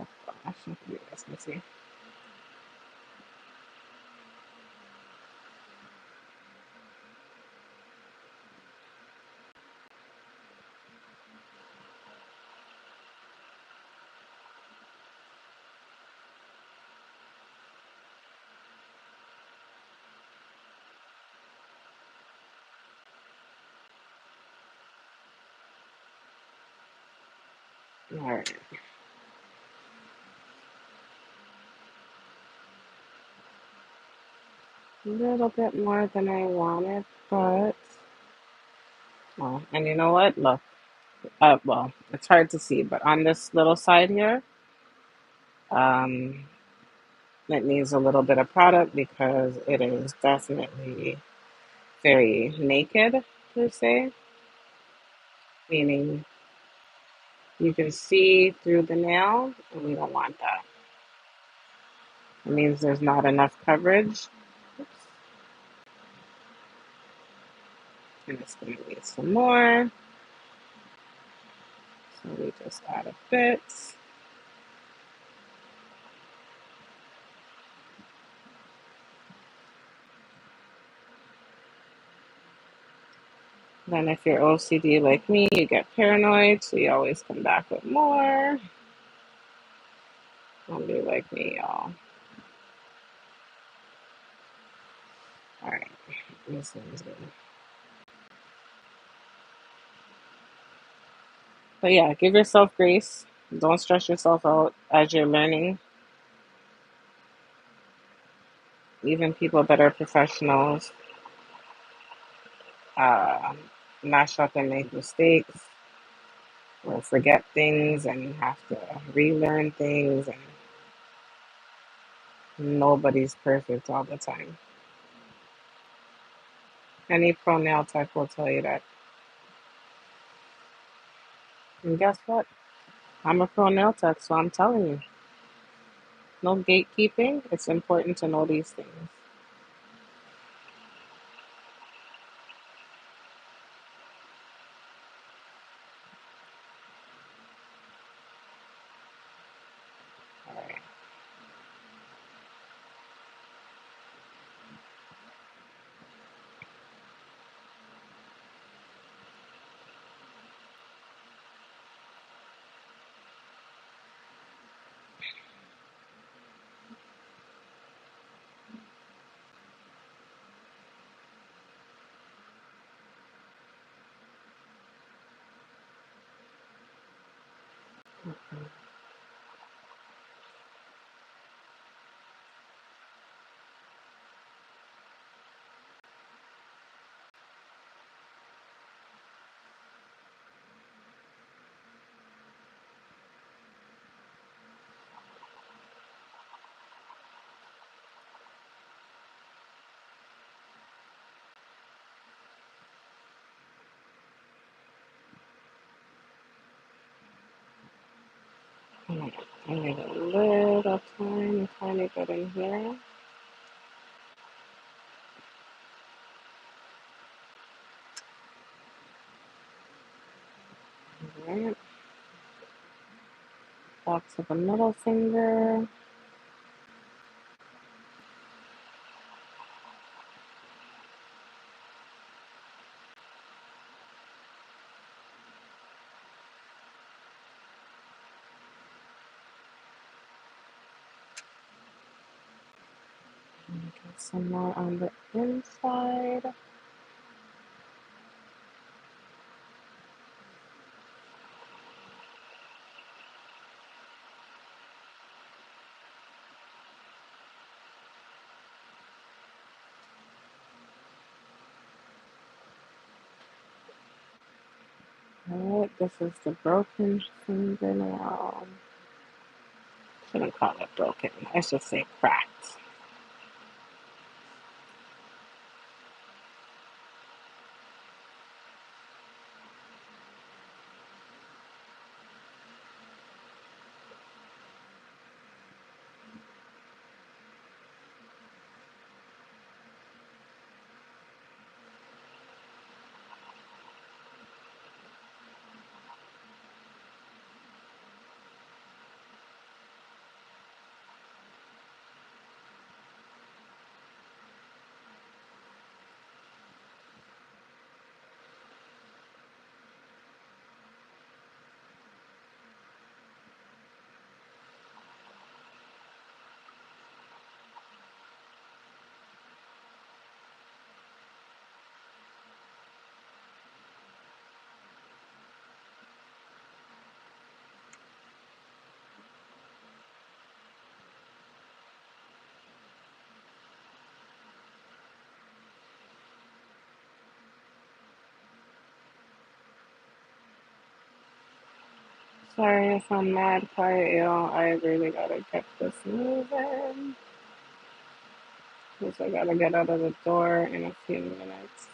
Oh gosh, you guys can see. All right. A little bit more than I wanted, but well, and you know what? Look, well, it's hard to see, but on this little side here, um, it needs a little bit of product because it is definitely very naked, per se, meaning you can see through the nail, and we don't want that. It means there's not enough coverage. Oops. And it's going to need some more. So we just add a bit. Then if you're OCD like me, you get paranoid, so you always come back with more. Don't be like me, y'all. All right, this one's good. But yeah, give yourself grace. Don't stress yourself out as you're learning. Even people that are professionals uh, mash up and make mistakes or forget things and have to relearn things, and nobody's perfect all the time. Any pro nail tech will tell you that. And guess what? I'm a pro nail tech, so I'm telling you, no gatekeeping. It's important to know these things. All right. All right. I need a little tiny bit in here. All right. Back to the middle finger. And get some more on the inside. All right. This is the broken fingernail. Shouldn't call it broken. I should say cracked. Sorry if I'm mad quiet, y'all. I really gotta get this moving. Because I gotta get out of the door in a few minutes.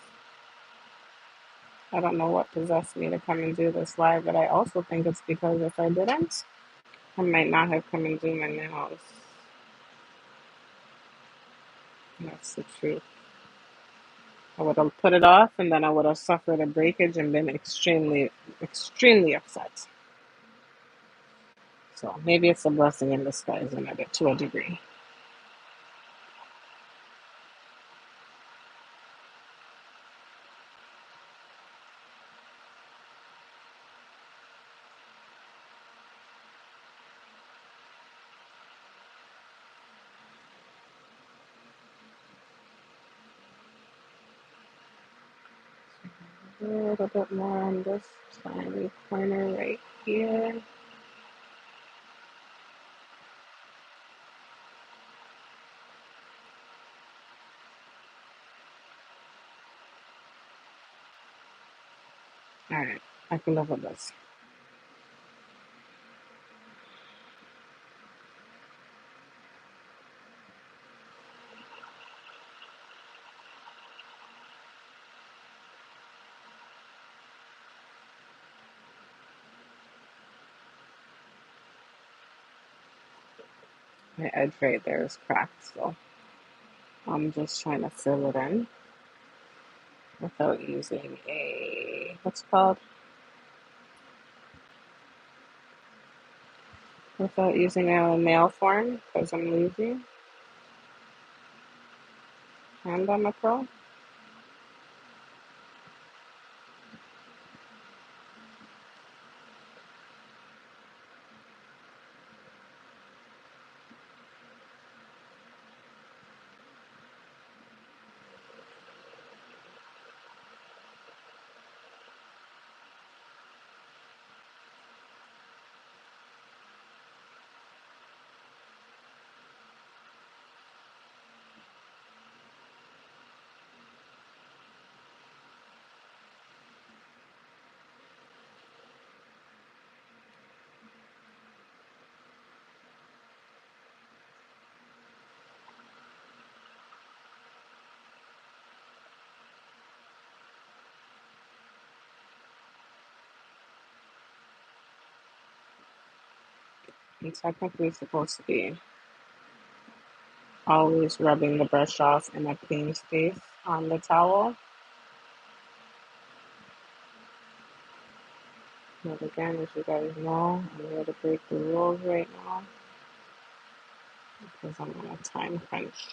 I don't know what possessed me to come and do this live, but I also think it's because if I didn't, I might not have come and do my nails. That's the truth. I would have put it off and then I would have suffered a breakage and been extremely, extremely upset. So maybe it's a blessing in disguise to a degree. A little bit more on this tiny corner right here. All right, I can live with this. My edge right there is cracked, so I'm just trying to fill it in without using what's it called? Without using a nail form because I'm lazy and I'm a pro. I'm technically supposed to be always rubbing the brush off in a clean space on the towel. But again, as you guys know, I'm here to break the rules right now because I'm on a time crunch.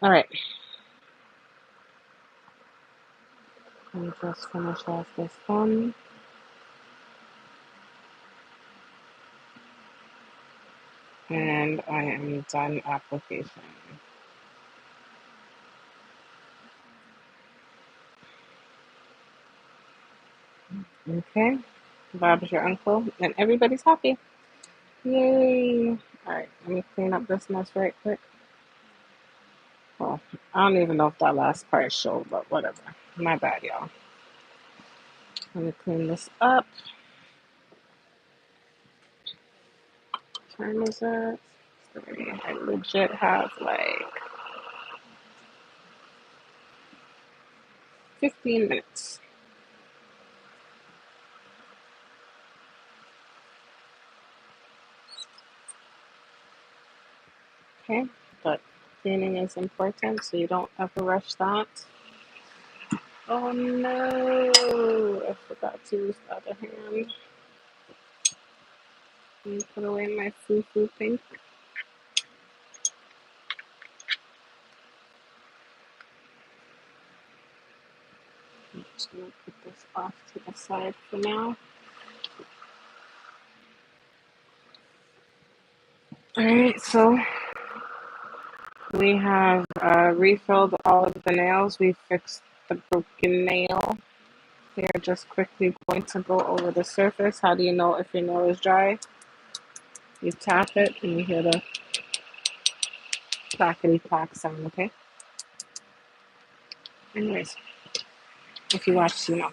All right, let me just finish off this one. And I am done application. Okay, Bob's your uncle, and everybody's happy. Yay! All right, let me clean up this mess right quick. Well, I don't even know if that last part showed, but whatever. My bad, y'all. Let me clean this up. What time is it? 30. I legit have like 15 minutes. Okay, but cleaning is important, so you don't ever rush that. Oh no! I forgot to use the other hand. Let me put away my foo-foo pink. just gonna put this off to the side for now. Alright, so we have refilled all of the nails. We fixed the broken nail. We are just quickly going to go over the surface. How do you know if your nail is dry? You tap it and you hear the clackety clack sound, okay? Anyways, if you watch, you know.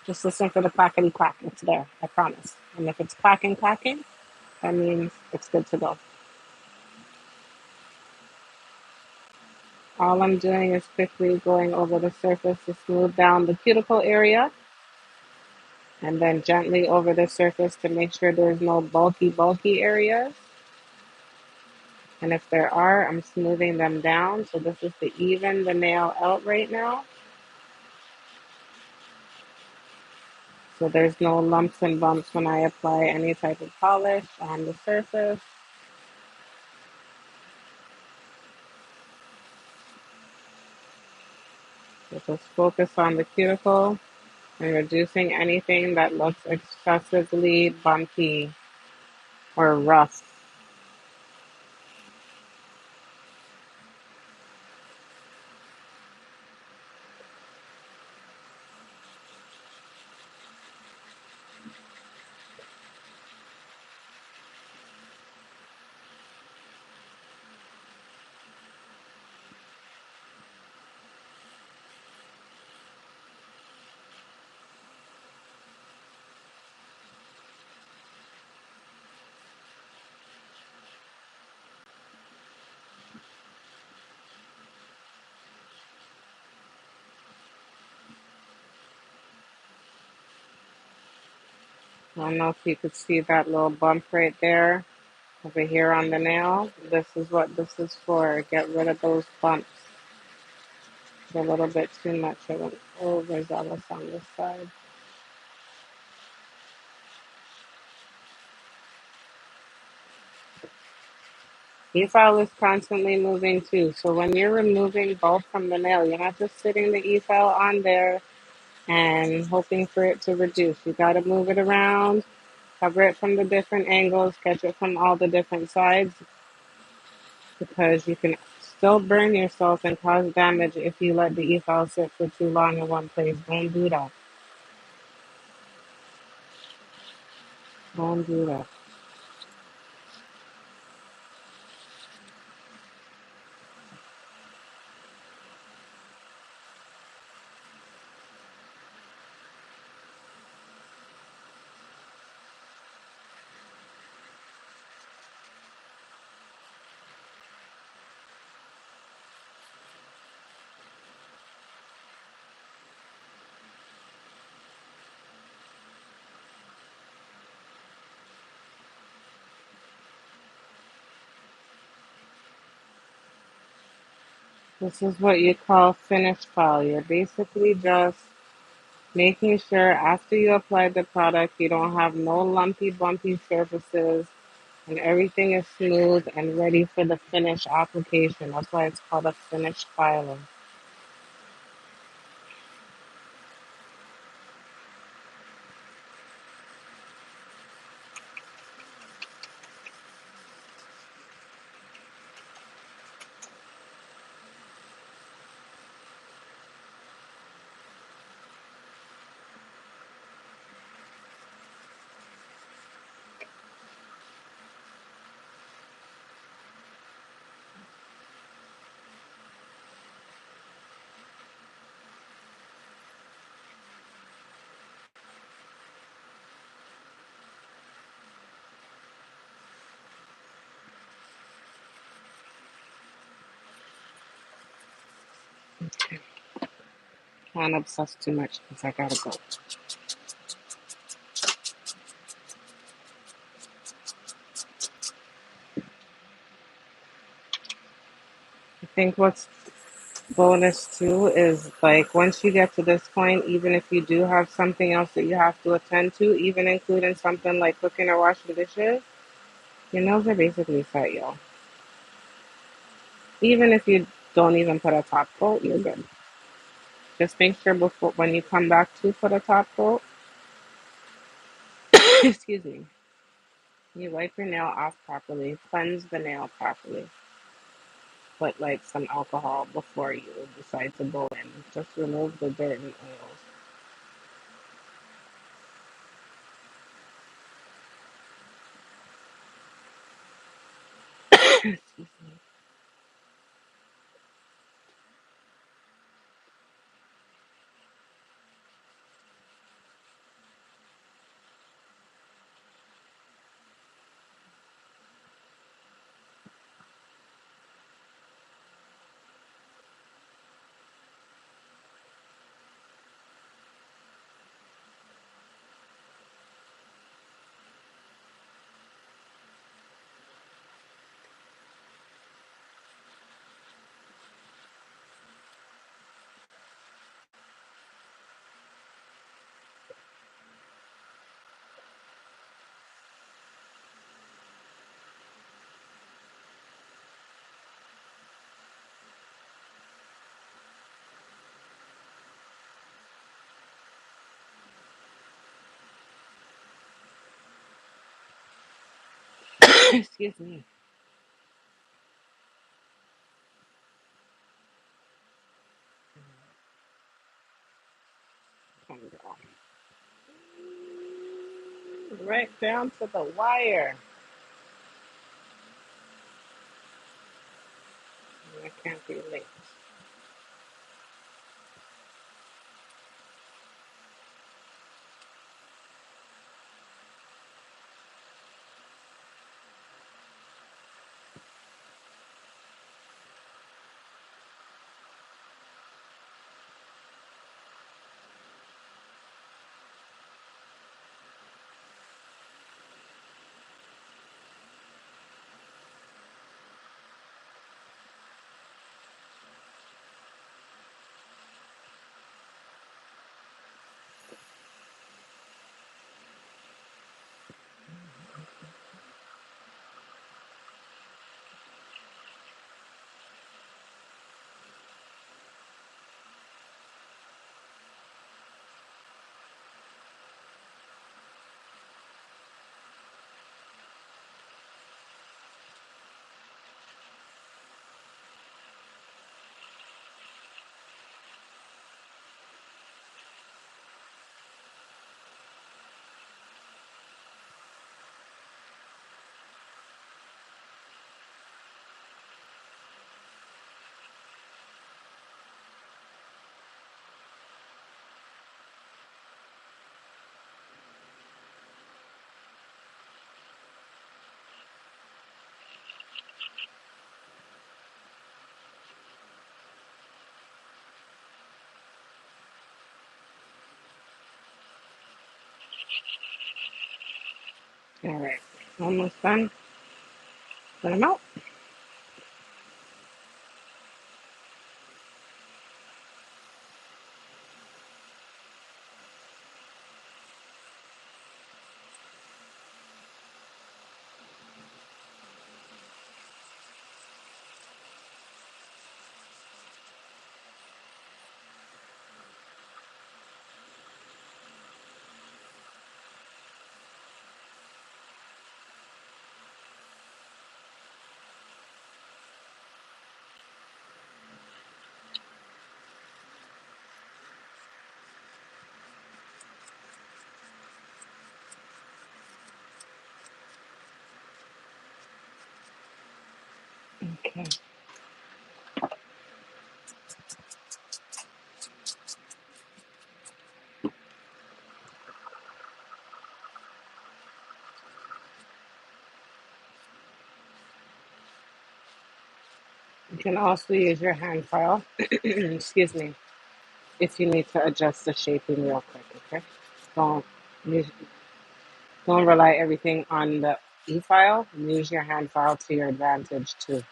Just listen for the clackety clack. It's there, I promise. And if it's clacking, clacking, that means it's good to go. All I'm doing is quickly going over the surface to smooth down the cuticle area, and then gently over the surface to make sure there's no bulky areas. And if there are, I'm smoothing them down. So this is to even the nail out right now. So there's no lumps and bumps when I apply any type of polish on the surface. So just focus on the cuticle and reducing anything that looks excessively bumpy or rough. I don't know if you could see that little bump right there over here on the nail. This is what this is for. Get rid of those bumps. It's a little bit too much of an overzealous on this side. E-file is constantly moving too. So when you're removing bulk from the nail, you're not just sitting the e-file on there and hoping for it to reduce. You got to move it around, cover it from the different angles, catch it from all the different sides, because you can still burn yourself and cause damage if you let the e-file sit for too long in one place. Don't do that. Don't do that. This is what you call finish file. You're basically just making sure after you apply the product, you don't have no lumpy, bumpy surfaces and everything is smooth and ready for the finish application. That's why it's called a finish filing. Can't obsess too much because I gotta go. I think what's bonus too is like once you get to this point, even if you do have something else that you have to attend to, even including something like cooking or washing dishes, your nails are basically set, y'all. Even if you don't even put a top coat, you're good. Just make sure before when you come back to put a top coat, excuse me, you wipe your nail off properly, cleanse the nail properly, put like some alcohol before you decide to go in. Just remove the dirt and oils. Excuse me. Excuse me. Come down. Right down to the wire. I can't be late. All right. Almost done. Put them out. Okay. You can also use your hand file. Excuse me. If you need to adjust the shaping real quick, okay? Don't use, don't rely everything on the e-file. Use your hand file to your advantage too.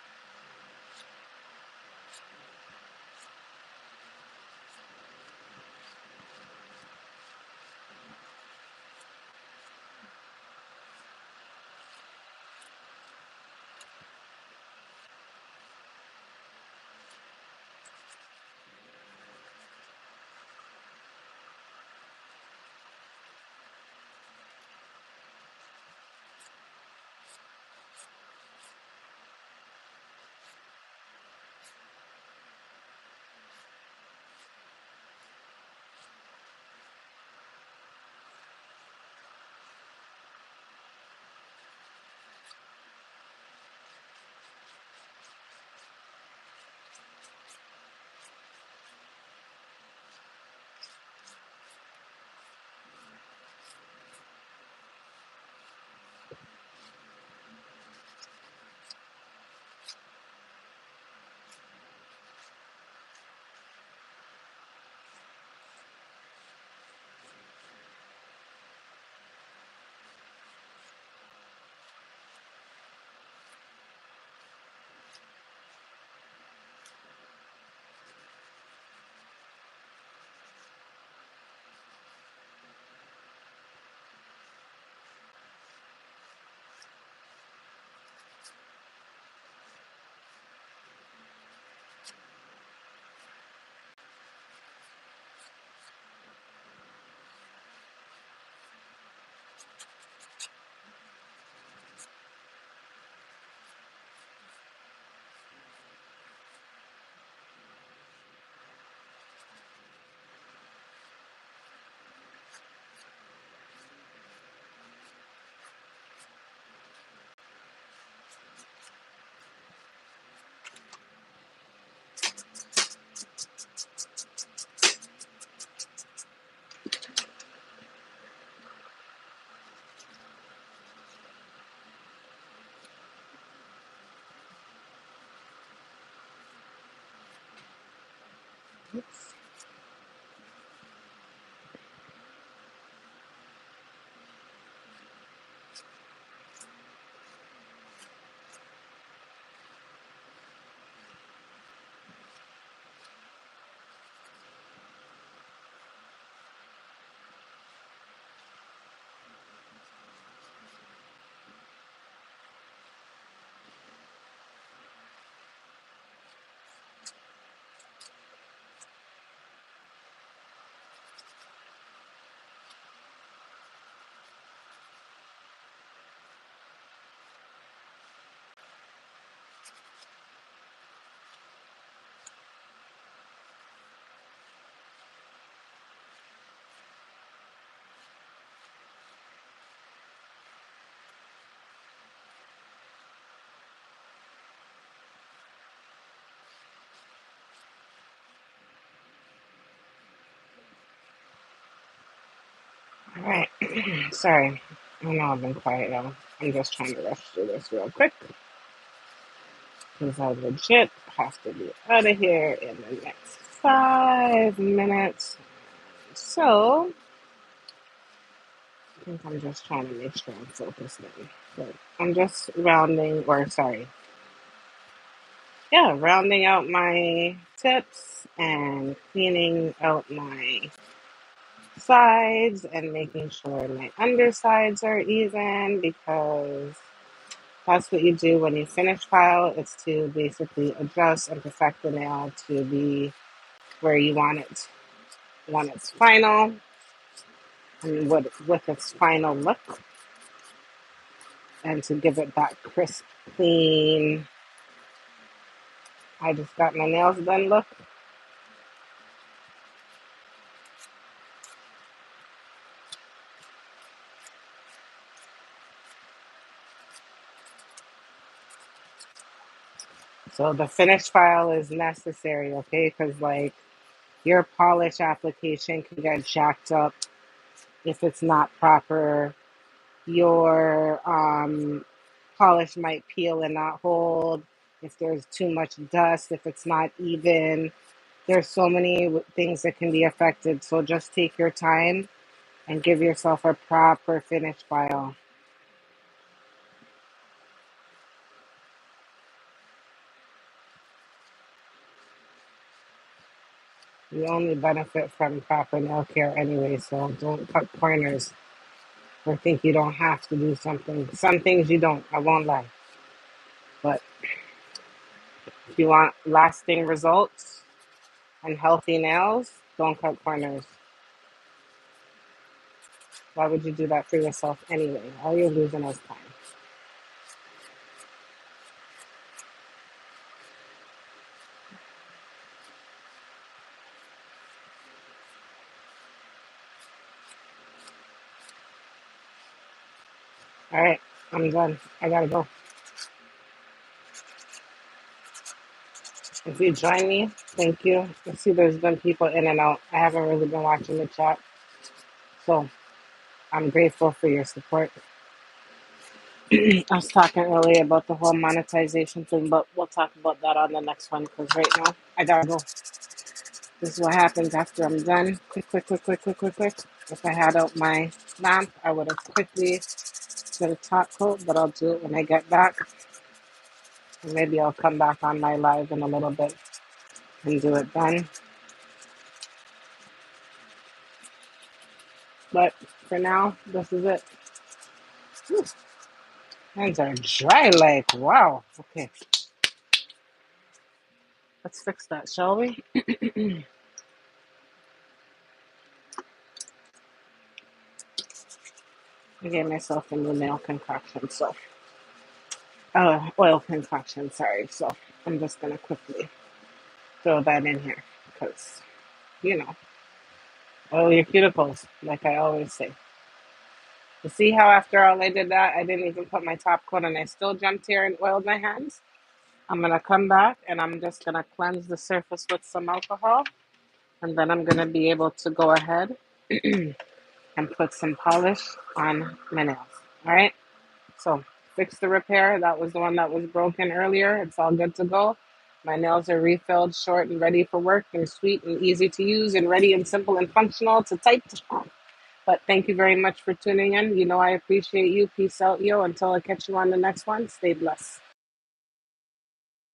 Oops. All right. Sorry. I know I've been quiet, y'all. I'm just trying to rush through this real quick because I legit have to be out of here in the next 5 minutes. So I think I'm just trying to make sure I'm focused in. But I'm just rounding out my tips and cleaning out my sides and making sure my undersides are even because that's what you do when you finish file. It's to basically adjust and perfect the nail to be where you want it when it's final and with its final look and to give it that crisp, clean, I just got my nails done look. So the finish file is necessary, okay? Because like your polish application can get jacked up if it's not proper. Your polish might peel and not hold. If there's too much dust, if it's not even, there's so many things that can be affected. So just take your time and give yourself a proper finish file. You only benefit from proper nail care anyway, so don't cut corners or think you don't have to do something. Some things you don't, I won't lie. But if you want lasting results and healthy nails, don't cut corners. Why would you do that for yourself anyway? All you're losing is time. All right, I'm done. I gotta go. If you join me, thank you. I see there's been people in and out. I haven't really been watching the chat, so I'm grateful for your support. I was talking earlier about the whole monetization thing, but we'll talk about that on the next one because right now I gotta go. This is what happens after I'm done. Quick, quick, quick, quick, quick, quick, quick. If I had out my lamp, I would have quickly did a top coat, but I'll do it when I get back. And maybe I'll come back on my live in a little bit and do it then. But for now, this is it. Whew, hands are dry like, wow. Okay, let's fix that, shall we? I gave myself a new nail concoction, so oil concoction, sorry. So I'm just gonna quickly throw that in here because, you know, oil your cuticles, like I always say. You see how after all I did that, I didn't even put my top coat and I still jumped here and oiled my hands? I'm gonna come back and I'm just gonna cleanse the surface with some alcohol and then I'm gonna be able to go ahead and put some polish on my nails. All right, so fix the repair. That was the one that was broken earlier. It's all good to go. My nails are refilled, short and ready for work, and sweet and easy to use, and ready and simple and functional to type. But thank you very much for tuning in. You know I appreciate you. Peace out, yo. Until I catch you on the next one, stay blessed.